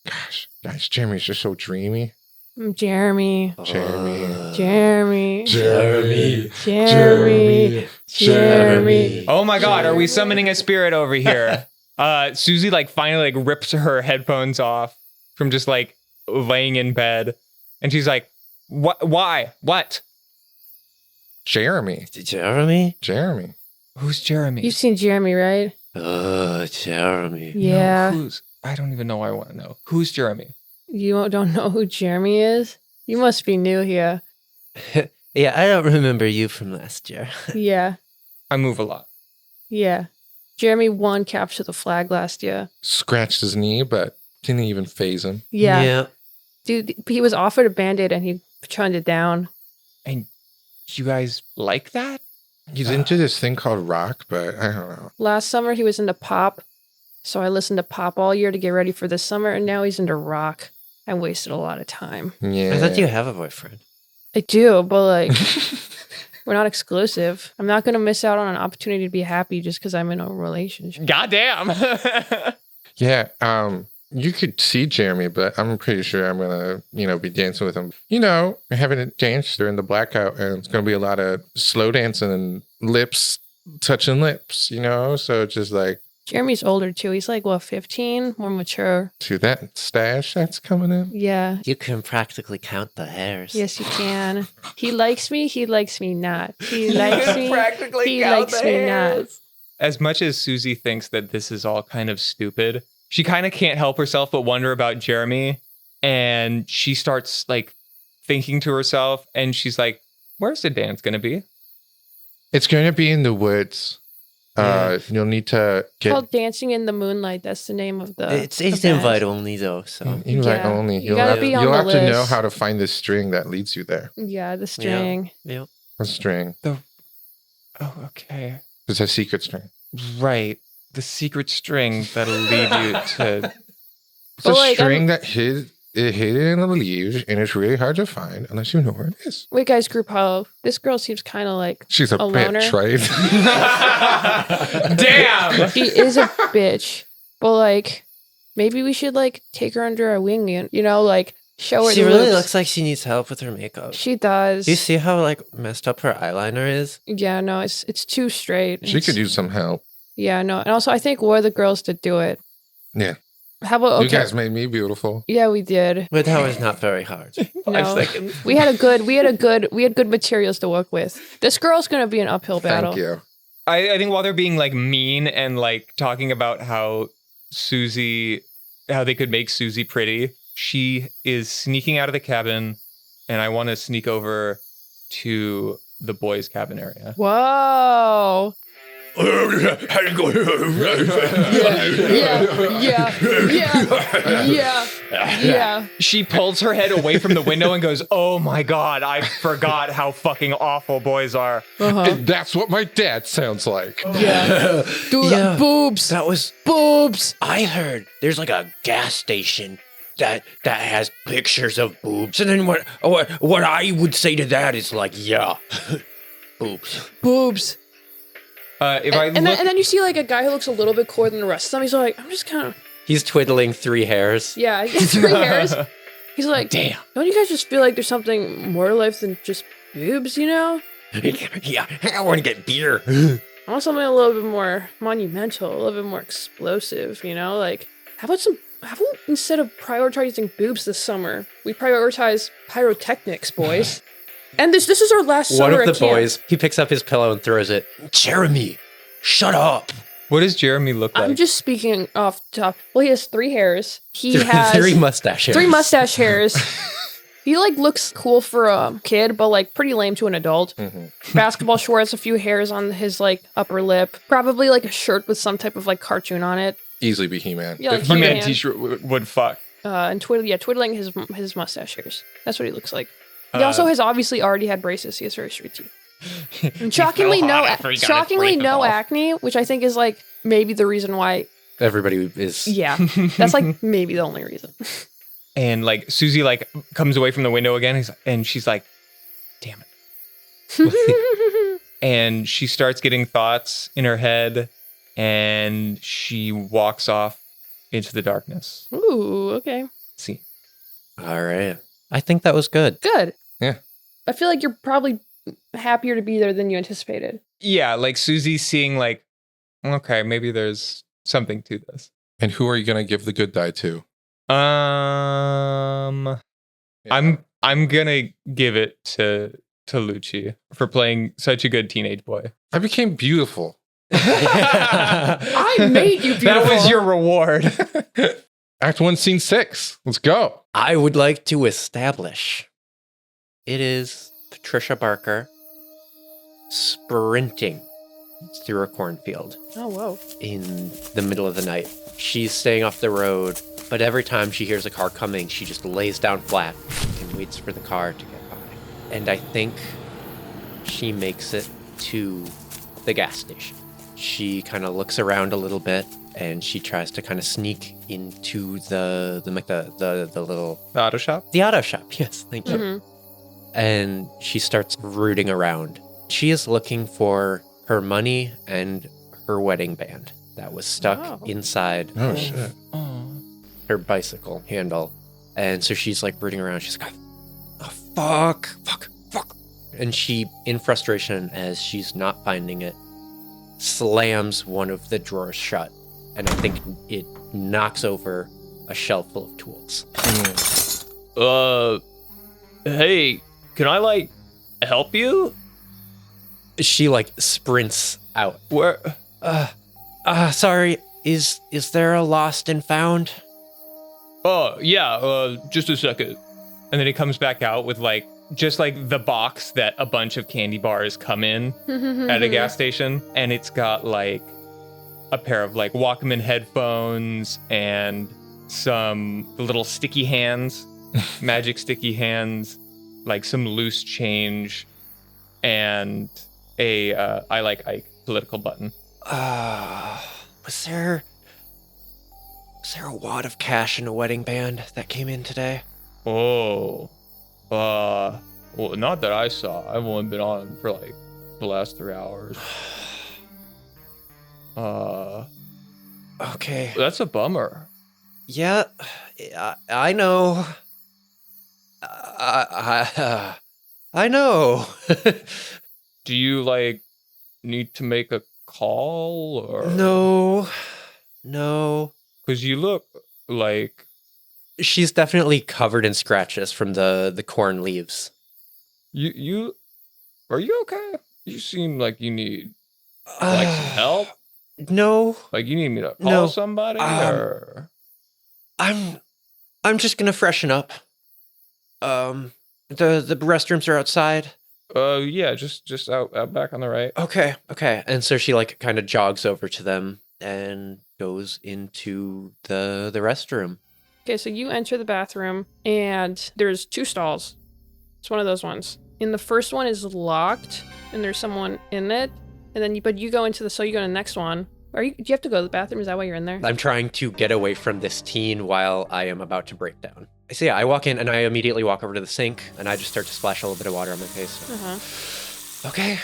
Speaker 1: gosh, guys, Jeremy's just so dreamy.
Speaker 4: Jeremy.
Speaker 1: Jeremy.
Speaker 3: Oh my god, are we summoning a spirit over here? Susie finally rips her headphones off from just laying in bed, and she's like, "What? Why? What?"
Speaker 1: Jeremy.
Speaker 3: Who's Jeremy?
Speaker 4: You've seen Jeremy, right?
Speaker 8: Jeremy.
Speaker 4: Yeah.
Speaker 3: No, I don't even know. I want to know. Who's Jeremy?
Speaker 4: You don't know who Jeremy is? You must be new here.
Speaker 8: Yeah, I don't remember you from last year.
Speaker 4: Yeah.
Speaker 3: I move a lot.
Speaker 4: Yeah. Jeremy won Capture the Flag last year.
Speaker 1: Scratched his knee, but didn't even phase him.
Speaker 4: Yeah. Dude, he was offered a Band-Aid and he turned it down.
Speaker 3: And you guys like that?
Speaker 1: He's into this thing called rock, but I don't know.
Speaker 4: Last summer he was into pop, so I listened to pop all year to get ready for this summer, and now he's into rock. I wasted a lot of time.
Speaker 1: Yeah.
Speaker 8: I thought you have a boyfriend.
Speaker 4: I do, but we're not exclusive. I'm not going to miss out on an opportunity to be happy just because I'm in a relationship.
Speaker 3: Goddamn.
Speaker 1: Yeah, you could see Jeremy, but I'm pretty sure I'm gonna, be dancing with him. Having a dance during the blackout, and it's gonna be a lot of slow dancing and lips touching lips, So it's just
Speaker 4: Jeremy's older too. He's 15, more mature.
Speaker 1: to that stash that's coming in.
Speaker 4: Yeah.
Speaker 8: You can practically count the hairs.
Speaker 4: Yes, you can. He likes me not. He likes me.
Speaker 3: Practically
Speaker 4: he
Speaker 3: count
Speaker 4: likes
Speaker 3: the
Speaker 4: me
Speaker 3: hairs.
Speaker 4: not.
Speaker 3: As much as Susie thinks that this is all kind of stupid, she kind of can't help herself but wonder about Jeremy. And she starts thinking to herself, and she's like, where's the dance going to be?
Speaker 1: It's going to be in the woods. You'll need to
Speaker 4: It's called Dancing in the Moonlight. That's the name of the
Speaker 8: It's
Speaker 4: event.
Speaker 8: invite only though, so
Speaker 1: invite
Speaker 4: Yeah.
Speaker 1: only.
Speaker 4: You gotta be on
Speaker 1: you'll
Speaker 4: the
Speaker 1: have to know
Speaker 4: list.
Speaker 1: how to find the string that leads you there.
Speaker 4: Yeah, the string.
Speaker 8: yeah.
Speaker 1: A string.
Speaker 3: Oh, okay.
Speaker 1: It's a secret string.
Speaker 3: Right. The secret string that'll lead you to...
Speaker 1: It's a
Speaker 4: Well,
Speaker 1: string that hidden in the leaves, and it's really hard to find unless you know where it is.
Speaker 4: Wait, guys, group hello. This girl seems kind of like
Speaker 1: She's a
Speaker 4: loner.
Speaker 1: bitch, right?
Speaker 3: Damn.
Speaker 4: She is a bitch, but like maybe we should like take her under our wing and like show her.
Speaker 2: She
Speaker 4: the
Speaker 2: really
Speaker 4: looks.
Speaker 2: looks like she needs help with her makeup.
Speaker 4: She does.
Speaker 2: Do you see how like messed up her eyeliner is?
Speaker 4: Yeah, no, it's too straight.
Speaker 1: She could use some help.
Speaker 4: Yeah, no, and also I think we're the girls to do it.
Speaker 1: Yeah.
Speaker 4: How about
Speaker 1: You
Speaker 4: okay?
Speaker 1: guys made me beautiful.
Speaker 4: Yeah, we did.
Speaker 2: But that was not very hard.
Speaker 4: No, we had good materials to work with. This girl's gonna be an uphill battle.
Speaker 1: Thank you.
Speaker 3: I think while they're being like mean and like talking about how they could make Susie pretty, she is sneaking out of the cabin, and I want to sneak over to the boys' cabin area.
Speaker 4: Whoa. Yeah.
Speaker 3: She pulls her head away from the window and goes, "Oh my god, I forgot how fucking awful boys are."
Speaker 1: And that's what my dad sounds like.
Speaker 4: Yeah. Dude,
Speaker 7: Yeah.
Speaker 4: boobs.
Speaker 7: That was
Speaker 4: Boobs.
Speaker 7: I heard there's like a gas station that has pictures of boobs, and then what I would say to that is like, yeah, boobs.
Speaker 4: Boobs.
Speaker 3: If I
Speaker 4: And
Speaker 3: look,
Speaker 4: then you see like a guy who looks a little bit cooler than the rest of them. He's like, I'm just kind of
Speaker 2: He's twiddling 3 hairs.
Speaker 4: yeah. He has 3 hairs. He's like,
Speaker 7: Damn.
Speaker 4: don't you guys just feel like there's something more to life than just boobs?
Speaker 7: Yeah, I want to get beer.
Speaker 4: I want something a little bit more monumental, a little bit more explosive, Like, how about instead of prioritizing boobs this summer, we prioritize pyrotechnics, boys? And this is our last
Speaker 2: One
Speaker 4: summer
Speaker 2: of the
Speaker 4: at camp.
Speaker 2: boys, he picks up his pillow and throws it.
Speaker 7: Jeremy, shut up.
Speaker 3: what does Jeremy look like?
Speaker 4: I'm just speaking off the top. Well, he has 3 hairs. He has
Speaker 2: 3 mustache hairs.
Speaker 4: 3 mustache hairs. He like looks cool for a kid, but like pretty lame to an adult. Basketball shorts, a few hairs on his like upper lip, probably like a shirt with some type of like cartoon on it.
Speaker 1: Easily be He-Man.
Speaker 4: Yeah, like
Speaker 3: He-Man
Speaker 4: He-Man.
Speaker 3: t-shirt would fuck.
Speaker 4: And twiddling his mustache hairs. That's what he looks like. He also has obviously already had braces. He has very straight teeth. And shockingly no acne, which I think is like maybe the reason why.
Speaker 2: Everybody is.
Speaker 4: Yeah, that's like maybe the only reason.
Speaker 3: And like Susie like comes away from the window again, and she's like, "Damn it!" And she starts getting thoughts in her head, and she walks off into the darkness.
Speaker 4: Ooh, okay,
Speaker 3: See,
Speaker 2: All right. I think that was good.
Speaker 4: good.
Speaker 1: Yeah.
Speaker 4: I feel like you're probably happier to be there than you anticipated.
Speaker 3: yeah, like Susie's seeing like, okay, maybe there's something to this.
Speaker 1: And who are you going to give the good die to?
Speaker 3: I'm gonna give it to Lucci for playing such a good teenage boy.
Speaker 1: I became beautiful.
Speaker 4: I made you beautiful.
Speaker 3: That was your reward.
Speaker 1: Act 1, Scene 6. Let's go.
Speaker 2: I would like to establish it is Patricia Barker sprinting through a cornfield
Speaker 4: Oh whoa!
Speaker 2: in the middle of the night. She's staying off the road, but every time she hears a car coming, she just lays down flat and waits for the car to get by. And I think she makes it to the gas station. She kind of looks around a little bit, and she tries to kind of sneak into the little
Speaker 3: The auto shop.
Speaker 2: the auto shop. Yes, thank you.
Speaker 4: Mhm.
Speaker 2: And she starts rooting around. She is looking for her money and her wedding band that was stuck
Speaker 4: Oh.
Speaker 2: inside
Speaker 1: Oh, shit.
Speaker 2: her bicycle handle. And so she's like rooting around. She's like, oh, fuck. And she, in frustration, as she's not finding it, slams one of the drawers shut. And I think it knocks over a shelf full of tools.
Speaker 3: Hey, can I like help you?
Speaker 2: She like sprints out.
Speaker 3: Where?
Speaker 2: Sorry, is there a lost and found?
Speaker 3: Oh yeah, just a second. And then he comes back out with like just like the box that a bunch of candy bars come in at a gas station, and it's got like a pair of like Walkman headphones and some little sticky hands, magic sticky hands, like some loose change, and a I like Ike political button.
Speaker 2: Was there Was there a wad of cash in a wedding band that came in today?
Speaker 3: Oh. Well, not that I saw. I've only been on for like the last 3 hours.
Speaker 2: Okay.
Speaker 3: That's a bummer.
Speaker 2: Yeah, I know. I know.
Speaker 3: Do you like need to make a call or
Speaker 2: No.
Speaker 3: Because you look like
Speaker 2: She's definitely covered in scratches from the corn leaves.
Speaker 3: you are you okay? You seem like you need like some help.
Speaker 2: No,
Speaker 3: Like you need me to call
Speaker 2: No,
Speaker 3: somebody or
Speaker 2: I'm just gonna freshen up. The restrooms are outside.
Speaker 3: yeah, just out back on the right.
Speaker 2: Okay. And so she like kind of jogs over to them and goes into the restroom.
Speaker 4: Okay, so you enter the bathroom and there's 2 stalls. It's one of those ones. And the first one is locked and there's someone in it. And then you go into you go to the next one. Do you have to go to the bathroom? Is that why you're in there?
Speaker 2: I'm trying to get away from this teen while I am about to break down. So yeah, I walk in and I immediately walk over to the sink and I just start to splash a little bit of water on my face.
Speaker 4: Uh-huh.
Speaker 2: Okay.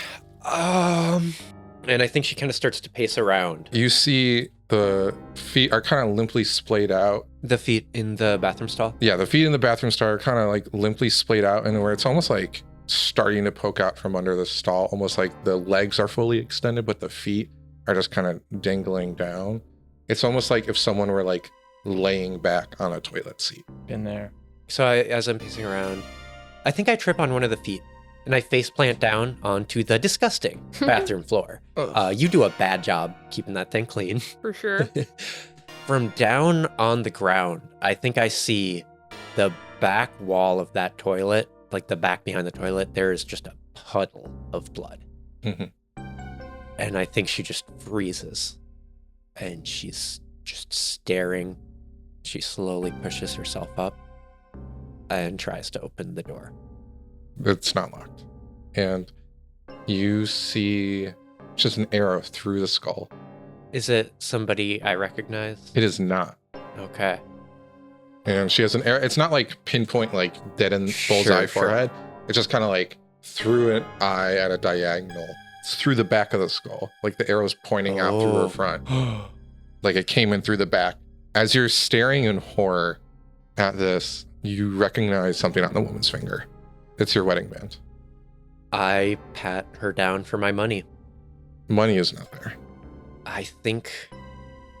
Speaker 2: And I think she kind of starts to pace around.
Speaker 1: You see the feet are kind of limply splayed out.
Speaker 2: The feet in the bathroom stall?
Speaker 1: Yeah, the feet in the bathroom stall are kind of like limply splayed out, and where it's almost like starting to poke out from under the stall, almost like the legs are fully extended, but the feet are just kind of dangling down. It's almost like if someone were like laying back on a toilet seat.
Speaker 3: Been there.
Speaker 2: So as I'm pacing around, I think I trip on one of the feet and I face plant down onto the disgusting bathroom floor. You do a bad job keeping that thing clean.
Speaker 4: For sure.
Speaker 2: From down on the ground, I think I see the back wall of that toilet, like the back behind the toilet, there is just a puddle of blood.
Speaker 1: Mhm.
Speaker 2: And I think she just freezes and she's just staring. She slowly pushes herself up and tries to open the door.
Speaker 1: It's not locked. And you see just an arrow through the skull.
Speaker 2: Is it somebody I recognize?
Speaker 1: It is not.
Speaker 2: Okay.
Speaker 1: And she has an arrow. It's not like pinpoint, like dead in bullseye
Speaker 2: Sure.
Speaker 1: forehead. It's just kind of like through an eye at a diagonal. It's through the back of the skull. Like the arrow's pointing out through her front. Like it came in through the back. As you're staring in horror at this, you recognize something on the woman's finger. It's your wedding band.
Speaker 2: I pat her down for my money.
Speaker 1: Money is not there.
Speaker 2: I think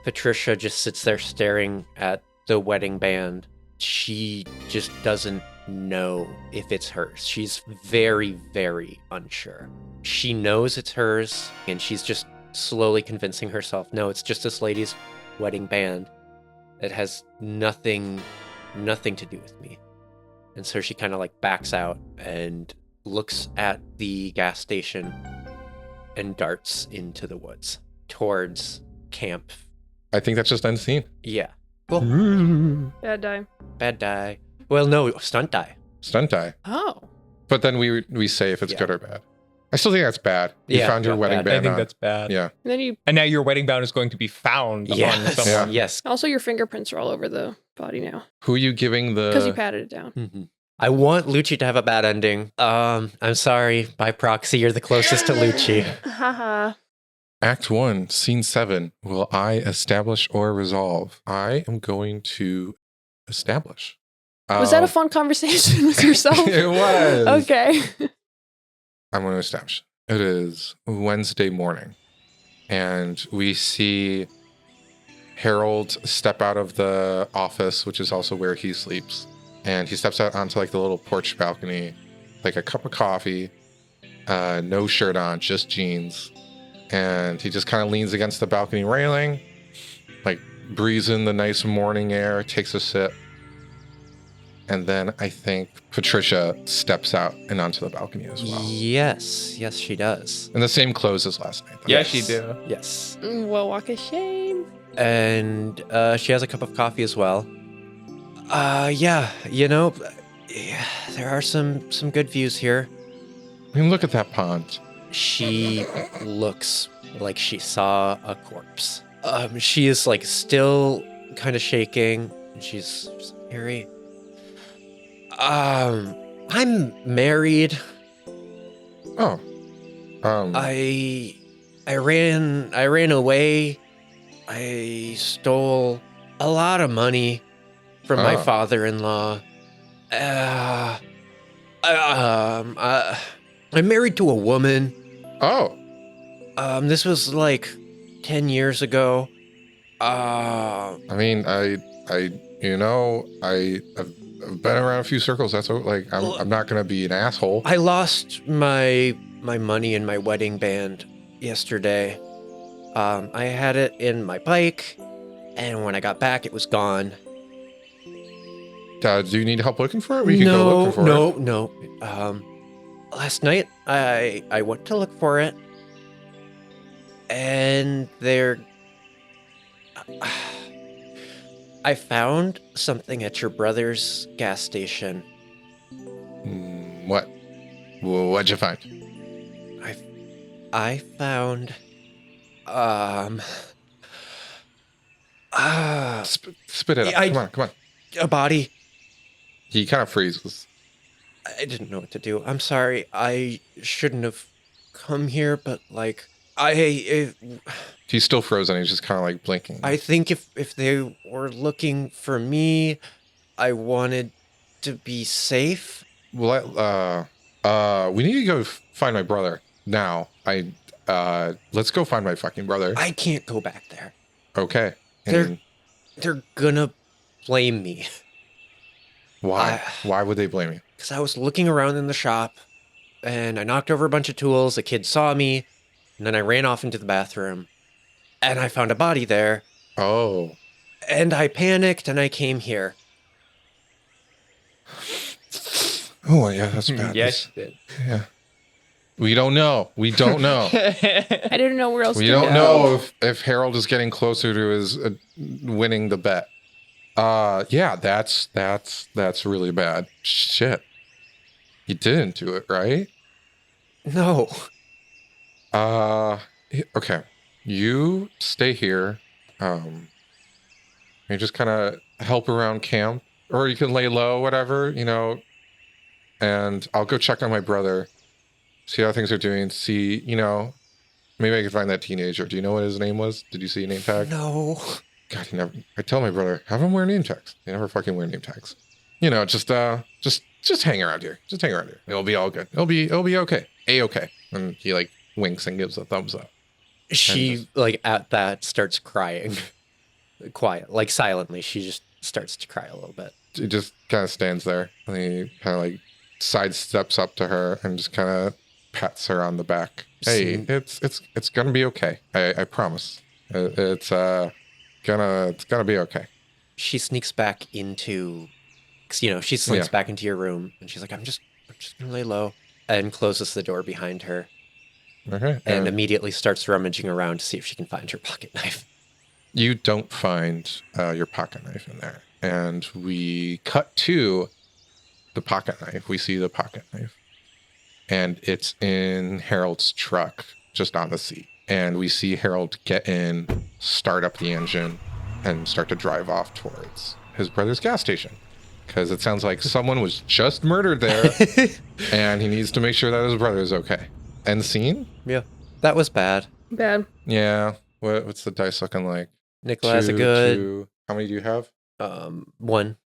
Speaker 2: Patricia just sits there staring at the wedding band. She just doesn't know if it's hers. She's very, very unsure. She knows it's hers, and she's just slowly convincing herself, no, it's just this lady's wedding band. It has nothing to do with me. And so she kind of like backs out and looks at the gas station and darts into the woods towards camp.
Speaker 1: I think that's just unseen.
Speaker 2: Yeah. Cool.
Speaker 4: Bad die.
Speaker 2: Bad die. Well, no, stunt die.
Speaker 1: Stunt die.
Speaker 4: Oh.
Speaker 1: But then we say if it's
Speaker 2: Yeah.
Speaker 1: good or bad. I still think that's bad. You
Speaker 2: Yeah,
Speaker 1: found your
Speaker 2: yeah,
Speaker 1: wedding
Speaker 2: bad.
Speaker 1: band
Speaker 3: I think
Speaker 1: on.
Speaker 3: that's bad.
Speaker 1: Yeah.
Speaker 4: And then you
Speaker 3: And now your wedding band is going to be found on
Speaker 2: Yes.
Speaker 3: someone.
Speaker 2: Yes.
Speaker 4: also your fingerprints are all over the body now
Speaker 1: Who are you giving
Speaker 4: because you
Speaker 1: the...
Speaker 4: patted it down.
Speaker 2: Mhm. I want Lucci to have a bad ending. I'm sorry. By proxy, you're the closest to Lucci.
Speaker 4: Haha.
Speaker 1: Act 1, Scene 7. Will I establish or resolve? I am going to establish.
Speaker 4: Was that a fun conversation with yourself?
Speaker 1: It was.
Speaker 4: Okay.
Speaker 1: I'm going to establish. It is Wednesday morning, and we see Jerold step out of the office, which is also where he sleeps, and he steps out onto like the little porch balcony, like a cup of coffee, no shirt on, just jeans, and he just kind of leans against the balcony railing, like breathes in the nice morning air, takes a sip. And then I think Patricia steps out and onto the balcony as well.
Speaker 2: Yes, she does.
Speaker 1: In the same clothes as last night. though.
Speaker 3: Yes, she do.
Speaker 2: Yes.
Speaker 4: Well, walk of shame.
Speaker 2: And she has a cup of coffee as well. Yeah, you know, there are some good views here.
Speaker 1: I mean, look at that pond.
Speaker 2: She looks like she saw a corpse. She is like still kind of shaking. And she's Harry. I'm married.
Speaker 1: Oh.
Speaker 2: I ran away. I stole a lot of money from my
Speaker 1: Oh.
Speaker 2: father-in-law. I'm married to a woman.
Speaker 1: Oh.
Speaker 2: This was like 10 years ago.
Speaker 1: I mean, I've been around a few circles. That's what, like, I'm not gonna be an asshole.
Speaker 2: I lost my money in my wedding band yesterday. I had it in my bike, and when I got back, it was gone.
Speaker 1: Do you need help looking for it? We can go looking for it.
Speaker 2: No. Last night I went to look for it, and I found something at your brother's gas station.
Speaker 1: What? What'd you find?
Speaker 2: I found
Speaker 1: Spit it out. Come on.
Speaker 2: a body.
Speaker 1: He kind of freezes.
Speaker 2: I didn't know what to do. I'm sorry. I shouldn't have come here, but like
Speaker 1: He's still frozen. He's just kind of like blinking.
Speaker 2: I think if they were looking for me, I wanted to be safe.
Speaker 1: Well, we need to go find my brother now. Let's go find my fucking brother.
Speaker 2: I can't go back there.
Speaker 1: Okay.
Speaker 2: They're gonna blame me.
Speaker 1: Why? Why would they blame you?
Speaker 2: Because I was looking around in the shop, and I knocked over a bunch of tools. A kid saw me, and then I ran off into the bathroom, and I found a body there.
Speaker 1: Oh.
Speaker 2: And I panicked, and I came here.
Speaker 1: Oh, yeah, that's bad.
Speaker 3: Yes, you did.
Speaker 1: Yeah. We don't know. I
Speaker 4: didn't know where else
Speaker 1: We
Speaker 4: to
Speaker 1: don't
Speaker 4: go.
Speaker 1: know if Jerold is getting closer to his winning the bet. Yeah, that's really bad. Shit. You didn't do it, right?
Speaker 2: No.
Speaker 1: Okay. You stay here. You just kind of help around camp, or you can lay low, whatever, and I'll go check on my brother, see how things are doing, see, maybe I can find that teenager. Do you know what his name was? Did you see a name tag?
Speaker 2: No.
Speaker 1: God, I tell my brother, have him wear name tags. They never fucking wear name tags. Just hang around here. Just hang around here. It'll be all good. It'll be okay. A-okay. And he like winks and gives a thumbs up.
Speaker 2: She, at that, starts crying. Quiet, silently. She just starts to cry a little bit.
Speaker 1: He just kind of stands there, and he kind of sidesteps up to her and just kind of pats her on the back. Hey, it's gonna be okay. I promise. It's gonna be okay.
Speaker 2: She sneaks back into, she slinks back into your room, and she's like, I'm just gonna lay low, and closes the door behind her.
Speaker 1: Okay.
Speaker 2: And immediately starts rummaging around to see if she can find her pocket knife.
Speaker 1: You don't find your pocket knife in there. And we cut to the pocket knife. We see the pocket knife. And it's in Jerold's truck, just on the seat. And we see Jerold get in, start up the engine, and start to drive off towards his brother's gas station. Because it sounds like someone was just murdered there, and he needs to make sure that his brother is okay. End scene?
Speaker 2: Yeah. That was bad.
Speaker 4: Bad.
Speaker 1: Yeah. What's the dice looking like?
Speaker 2: Nicola has a good...
Speaker 1: Two. How many do you have?
Speaker 2: 1.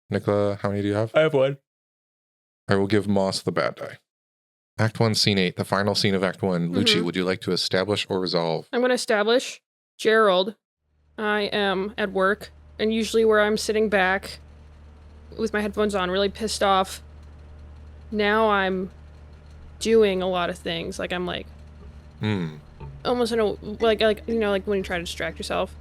Speaker 1: Nicola, how many do you have?
Speaker 3: I have one.
Speaker 1: I will give Moss the bad die. Act 1, Scene 8, the final scene of Act 1. Lucci, would you like to establish or resolve?
Speaker 4: I'm going to establish Jerold. I am at work, and usually where I'm sitting back with my headphones on, really pissed off. Now I'm doing a lot of things. I'm almost in a like when you try to distract yourself.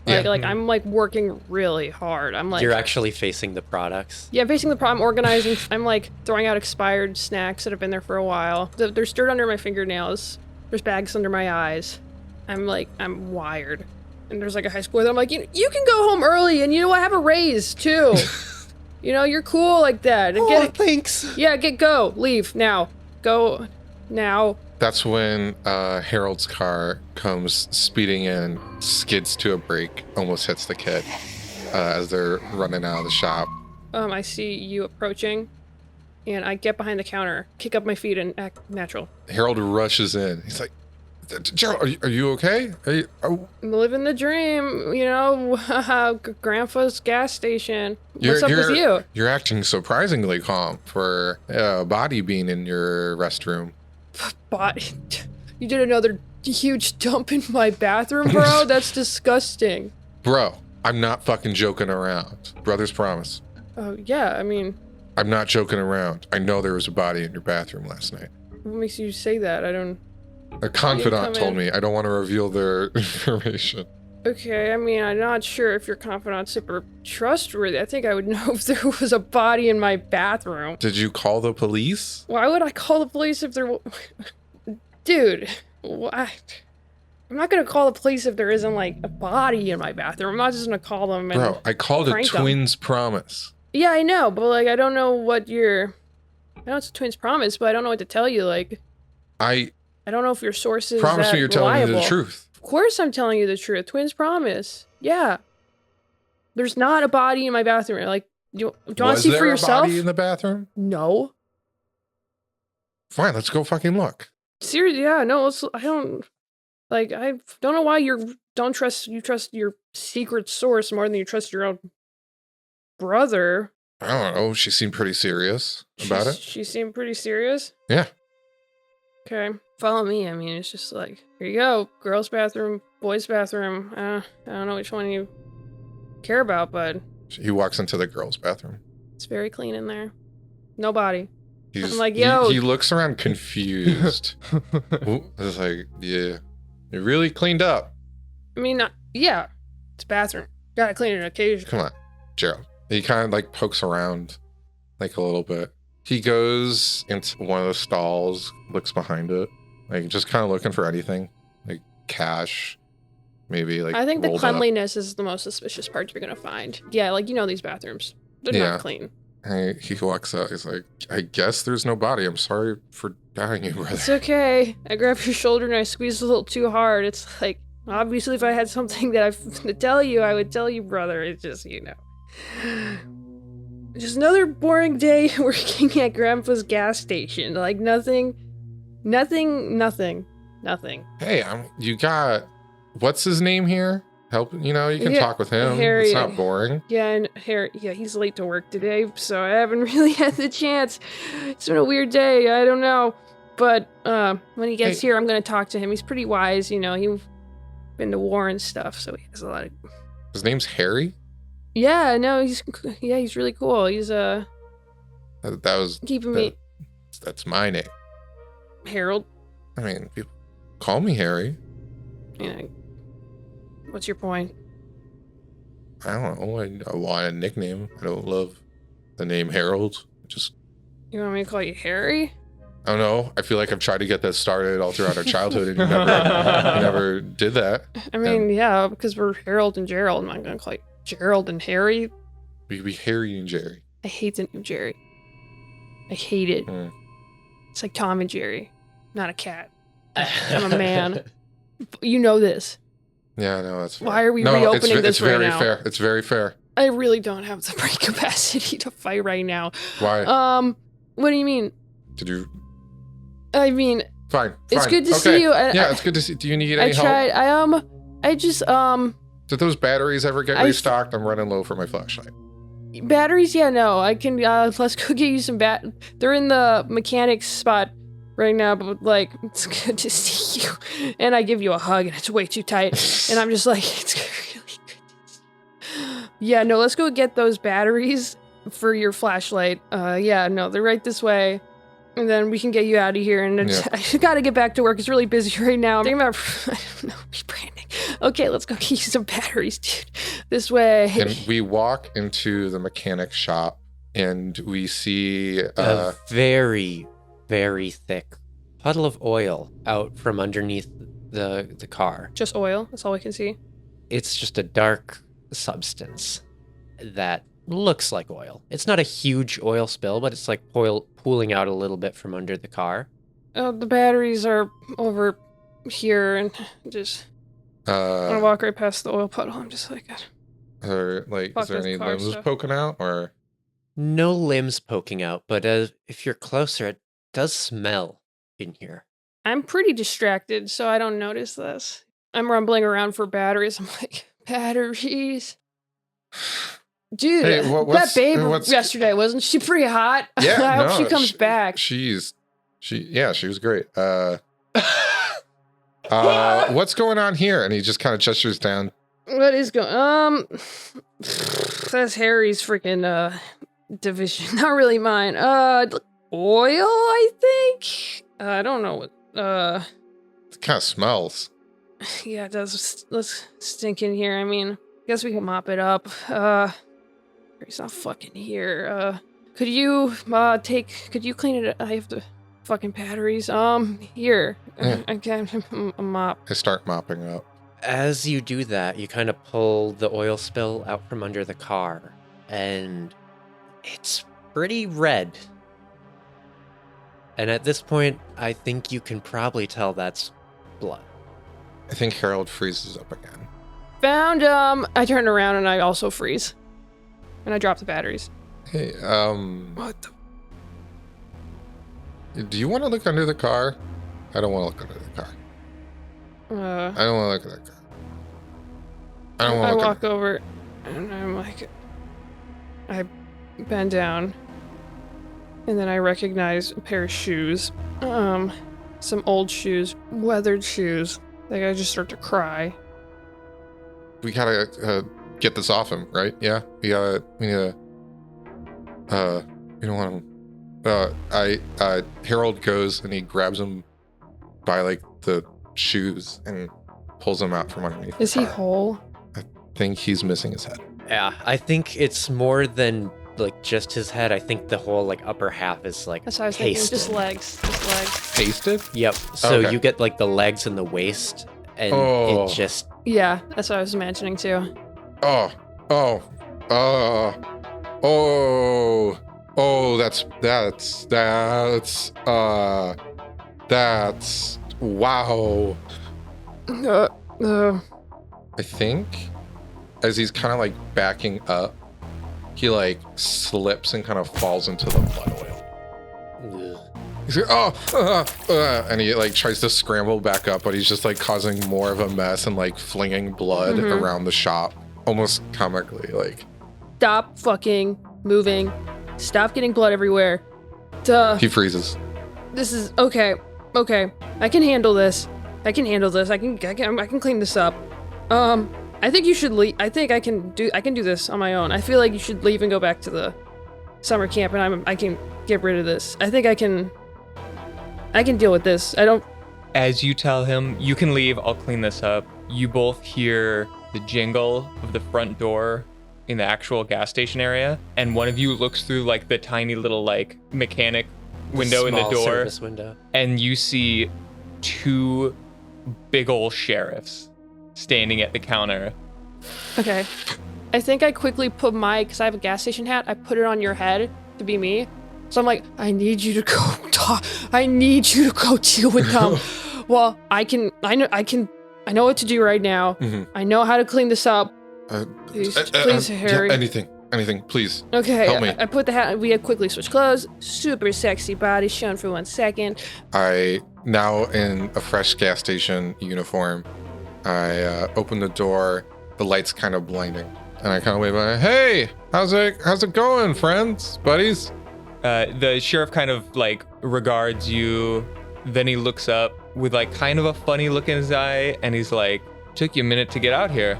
Speaker 4: I'm working really hard. I'm
Speaker 2: You're actually facing the products.
Speaker 4: Yeah, facing the problem, organizing. I'm throwing out expired snacks that have been there for a while. There's dirt under my fingernails. There's bags under my eyes. I'm wired. And there's a high schooler that I'm you can go home early and have a raise too. You're cool like that. And
Speaker 2: Thanks.
Speaker 4: Yeah, go. Leave now. Go now.
Speaker 1: That's when Harold's car comes speeding in, skids to a brake, almost hits the kid as they're running out of the shop.
Speaker 4: I see you approaching, and I get behind the counter, kick up my feet, and act natural.
Speaker 1: Harold rushes in. He's like, Jerold, are you okay?
Speaker 4: I'm living the dream, you know, Grandpa's gas station. What's up with you?
Speaker 1: You're acting surprisingly calm for a body being in your restroom.
Speaker 4: But you did another huge dump in my bathroom, bro? That's disgusting.
Speaker 1: Bro, I'm not fucking joking around. Brother's promise.
Speaker 4: Oh, yeah, I mean...
Speaker 1: I'm not joking around. I know there was a body in your bathroom last night.
Speaker 4: What makes you say that? I don't...
Speaker 1: A confidant told me. I don't want to reveal their information.
Speaker 4: Okay, I mean, I'm not sure if your confidant's super trustworthy. I think I would know if there was a body in my bathroom.
Speaker 1: Did you call the police?
Speaker 4: Why would I call the police if there... Dude, what? I'm not gonna call the police if there isn't, like, a body in my bathroom. I'm not just gonna call them and...
Speaker 1: Bro, I called a
Speaker 4: prank them.
Speaker 1: twins promise.
Speaker 4: Yeah, I know, but, like, I don't know what your... I know it's a twins promise, but I don't know what to tell you, like... I don't know if your source is
Speaker 1: promise
Speaker 4: that
Speaker 1: me you're telling me the
Speaker 4: reliable.
Speaker 1: truth.
Speaker 4: Of course I'm telling you the truth. Twins promise. Yeah. There's not a body in my bathroom. Like, do you want to see for yourself?
Speaker 1: Was there a body in the bathroom?
Speaker 4: No.
Speaker 1: Fine, let's go fucking look.
Speaker 4: Seriously, yeah, no, I don't know why you trust your secret source more than you trust your own brother.
Speaker 1: I don't know. She seemed pretty serious about it.
Speaker 4: She seemed pretty serious?
Speaker 1: Yeah.
Speaker 4: Okay. Follow me. I mean, it's just like, here you go. Girls' bathroom, boys' bathroom. I don't know which one you care about, but...
Speaker 1: He walks into the girls' bathroom.
Speaker 4: It's very clean in there. No body.
Speaker 1: I'm
Speaker 4: like, yo.
Speaker 1: He looks around confused. It's like, yeah. You're really cleaned up.
Speaker 4: I mean, yeah. It's a bathroom. Gotta clean it occasionally.
Speaker 1: Come on, Jerold. He kind of like pokes around like a little bit. He goes into one of the stalls, looks behind it, like just kind of looking for anything, like cash, maybe like.
Speaker 4: I think the
Speaker 1: rolled
Speaker 4: cleanliness is the most suspicious part you're gonna find. Yeah, like, you know, these bathrooms, they're not clean.
Speaker 1: He walks out. He's like, I guess there's no body. I'm sorry for doubting you, brother.
Speaker 4: It's okay. I grab your shoulder and I squeeze a little too hard. It's like, obviously, if I had something that to tell you, I would tell you, brother. It's just, you know. Just another boring day working at Grandpa's gas station. Like, nothing.
Speaker 1: Hey, you got, what's his name here? Help, you know, you can talk with him.
Speaker 4: Harry.
Speaker 1: It's not boring.
Speaker 4: Yeah, and Harry, he's late to work today, so I haven't really had the chance. It's been a weird day, I don't know. But when he gets here, I'm going to talk to him. He's pretty wise, you know, he's been to war and stuff, so he has a lot of...
Speaker 1: His name's Harry?
Speaker 4: Yeah, no, he's really cool. He's,
Speaker 1: That was...
Speaker 4: keeping me...
Speaker 1: That's my name.
Speaker 4: Harold.
Speaker 1: I mean, people call me Harry.
Speaker 4: You know, what's your point?
Speaker 1: I don't know. I want a nickname. I don't love the name Harold.
Speaker 4: You want me to call you Harry?
Speaker 1: I don't know. I feel like I've tried to get that started all throughout our childhood, and you never did that.
Speaker 4: I mean, yeah, because we're Harold and Jerold. I'm not going to call you Jerold and Harry.
Speaker 1: We could be Harry and Jerry.
Speaker 4: I hate the name Jerry. I hate it. It's like Tom and Jerry, not a cat. I'm a man. You know this.
Speaker 1: Yeah, no, that's fair.
Speaker 4: Why are we reopening this right now?
Speaker 1: It's very fair. It's very fair.
Speaker 4: I really don't have the brain capacity to fight right now.
Speaker 1: Why?
Speaker 4: What do you mean?
Speaker 1: Did you?
Speaker 4: I mean,
Speaker 1: fine.
Speaker 4: It's good to see you.
Speaker 1: It's good to see. Do you need any help?
Speaker 4: I just
Speaker 1: Did those batteries ever get restocked? I'm running low for my flashlight.
Speaker 4: Batteries? Yeah, no. I can. Let's go get you some They're in the mechanics spot right now, but like, it's good to see you. And I give you a hug, and it's way too tight. And I'm just like, it's really good to see you. Yeah, no, let's go get those batteries for your flashlight. Yeah, no, they're right this way. And then we can get you out of here. And I gotta get back to work. It's really busy right now. I'm thinking about, I don't know, rebranding. Okay, let's go get you some batteries, dude. This way.
Speaker 1: And we walk into the mechanic shop, and we see
Speaker 2: a very, very thick puddle of oil out from underneath the car.
Speaker 4: Just oil? That's all we can see?
Speaker 2: It's just a dark substance that looks like oil. It's not a huge oil spill, but it's like oil pooling out a little bit from under the car.
Speaker 4: The batteries are over here, and just I walk right past the oil puddle. I'm just like,
Speaker 1: is there any
Speaker 4: car
Speaker 1: limbs
Speaker 4: stuff.
Speaker 1: poking out, or?
Speaker 2: No limbs poking out, but if you're closer, it does smell in here.
Speaker 4: I'm pretty distracted, so I don't notice this. I'm rumbling around for batteries. I'm like, batteries. Dude,
Speaker 1: Hey,
Speaker 4: that babe yesterday, wasn't she pretty hot?
Speaker 1: Yeah,
Speaker 4: I hope
Speaker 1: no,
Speaker 4: she comes back.
Speaker 1: She was great. What's going on here? And he just kind of gestures down.
Speaker 4: What is going? That's Harry's freaking division, not really mine. Oil, I think. I don't know what.
Speaker 1: It kind of smells.
Speaker 4: Yeah, it does. Let's stink in here. I mean, guess we can mop it up. He's not fucking here. Could you clean it? I have the fucking batteries. Here.
Speaker 1: Yeah.
Speaker 4: Okay, a mop.
Speaker 1: I start mopping up.
Speaker 2: As you do that, you kind of pull the oil spill out from under the car, and it's pretty red. And at this point, I think you can probably tell that's blood.
Speaker 1: I think Jerold freezes up again.
Speaker 4: Found I turn around and I also freeze. And I drop the batteries.
Speaker 1: Hey,
Speaker 4: What the?
Speaker 1: do you want to look under the car? I don't want to look under the car. I don't want to look at that car. I don't want
Speaker 4: I
Speaker 1: to look
Speaker 4: walk over and I'm like, I bend down and then I recognize a pair of shoes. Some old shoes, weathered shoes. Like I just start to cry.
Speaker 1: We gotta get this off him, right? Yeah, we need to. We don't want him. Jerold goes and he grabs him by like the shoes and pulls him out from underneath.
Speaker 4: Is
Speaker 1: the
Speaker 4: he
Speaker 1: car.
Speaker 4: whole?
Speaker 1: I think he's missing his head.
Speaker 2: Yeah, I think it's more than like just his head. I think the whole like upper half is like
Speaker 4: That's what I was thinking.
Speaker 2: pasted.
Speaker 4: Just legs. Just legs.
Speaker 1: Pasted?
Speaker 2: Yep. So
Speaker 1: Okay.
Speaker 2: you get like the legs and the waist, and
Speaker 1: Oh.
Speaker 2: it just
Speaker 4: Yeah, that's what I was imagining too.
Speaker 1: Oh, that's wow. I think as he's kind of like backing up, he like slips and kind of falls into the blood oil. He's like, and he like tries to scramble back up, but he's just like causing more of a mess and like flinging blood around the shop, almost comically. Like,
Speaker 4: Stop fucking moving. Stop getting blood everywhere. Duh.
Speaker 1: he freezes.
Speaker 4: This is okay. Okay, I can handle this. I can clean this up. I think you should leave. I think I can do this on my own. I feel like you should leave and go back to the summer camp, and I can get rid of this. I think I can deal with this. I don't.
Speaker 3: As you tell him, you can leave, I'll clean this up, you both hear the jingle of the front door in the actual gas station area, and one of you looks through like the tiny little like mechanic window in the
Speaker 2: small
Speaker 3: door,
Speaker 2: service window.
Speaker 3: and you see two big ol' sheriffs standing at the counter.
Speaker 4: Okay. I think I quickly put because I have a gas station hat, I put it on your head to be me. So I'm like, I need you to go talk. I need you to go deal with them. Well, I know what to do right now.
Speaker 1: Mhm.
Speaker 4: I know how to clean this up. Please, Harry.
Speaker 1: Yeah, anything, please.
Speaker 4: Okay,
Speaker 1: Help me.
Speaker 4: I put the hat. We had quickly switched clothes. Super sexy body shown for 1 second.
Speaker 1: I, now in a fresh gas station uniform, I open the door, the light's kind of blinding, and I kind of wave at, hey, how's it going, friends, buddies?
Speaker 3: The sheriff kind of like regards you, then he looks up with like kind of a funny look in his eye, and he's like, took you a minute to get out here.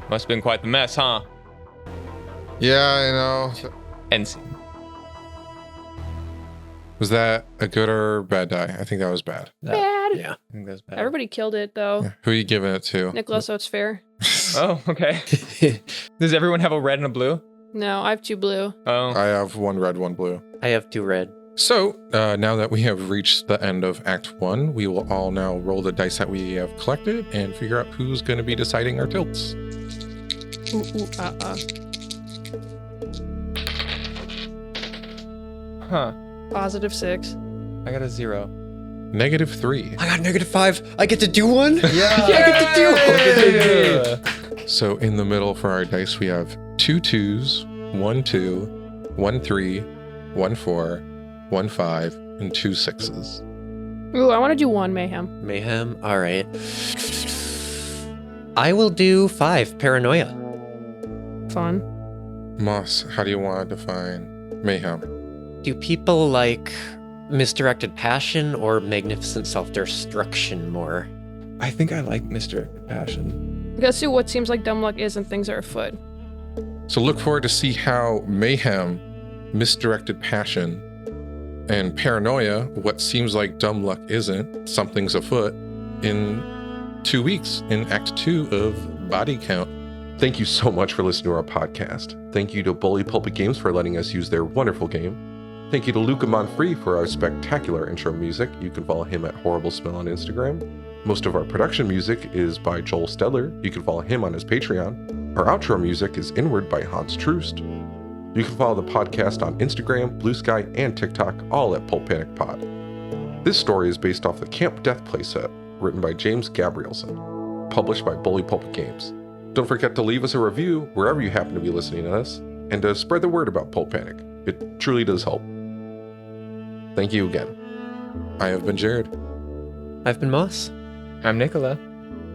Speaker 3: Must have been quite the mess, huh?
Speaker 1: Yeah, I know.
Speaker 3: End scene.
Speaker 1: Was that a good or bad die? I think that was bad.
Speaker 4: Bad.
Speaker 2: Yeah.
Speaker 3: I think that's bad.
Speaker 4: Everybody killed it though.
Speaker 1: Yeah. Who are you giving it to?
Speaker 4: Nicholas, so it's fair.
Speaker 3: Oh, okay. Does everyone have a red and a blue?
Speaker 4: No, I have 2 blue.
Speaker 3: Oh.
Speaker 1: I have 1 red, 1 blue.
Speaker 2: I have 2 red.
Speaker 1: So, now that we have reached the end of Act 1, we will all now roll the dice that we have collected and figure out who's going to be deciding our tilts.
Speaker 3: Huh.
Speaker 4: +6.
Speaker 3: I got a 0.
Speaker 1: -3.
Speaker 8: I got -5. I get to do one?
Speaker 3: Yeah.
Speaker 8: I get to do one.
Speaker 1: So in the middle for our dice, we have 2 2s, 1 2, 1 3, 1 4, 1 5, and 2 6s.
Speaker 4: Ooh, I want to do 1 mayhem.
Speaker 2: Mayhem. All right. I will do 5 paranoia.
Speaker 4: Fun.
Speaker 1: Moss, how do you want to define mayhem?
Speaker 2: Do people like misdirected passion or magnificent self-destruction more?
Speaker 3: I think I like Mr. Passion.
Speaker 4: Let's see what seems like dumb luck is and things are afoot.
Speaker 1: So look forward to see how mayhem, misdirected passion, and paranoia, what seems like dumb luck isn't, something's afoot, in 2 weeks in Act 2 of Body Count. Thank you so much for listening to our podcast. Thank you to Bully Pulpit Games for letting us use their wonderful game. Thank you to Luca Monfrey for our spectacular intro music. You can follow him at Horrible Smell on Instagram. Most of our production music is by Joel Stedler. You can follow him on his Patreon. Our outro music is Inward by Hans Troost. You can follow the podcast on Instagram, Blue Sky, and TikTok, all at Pulp Panic Pod. This story is based off the Camp Death playset, written by James Gabrielsen, published by Bully Pulpit Games. Don't forget to leave us a review wherever you happen to be listening to us, and to spread the word about Pulp Panic. It truly does help. Thank you again. I have been Jerold.
Speaker 2: I've been Moss.
Speaker 3: I'm Nicola.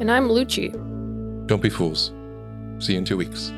Speaker 4: And I'm Lucci.
Speaker 1: Don't be fools. See you in 2 weeks.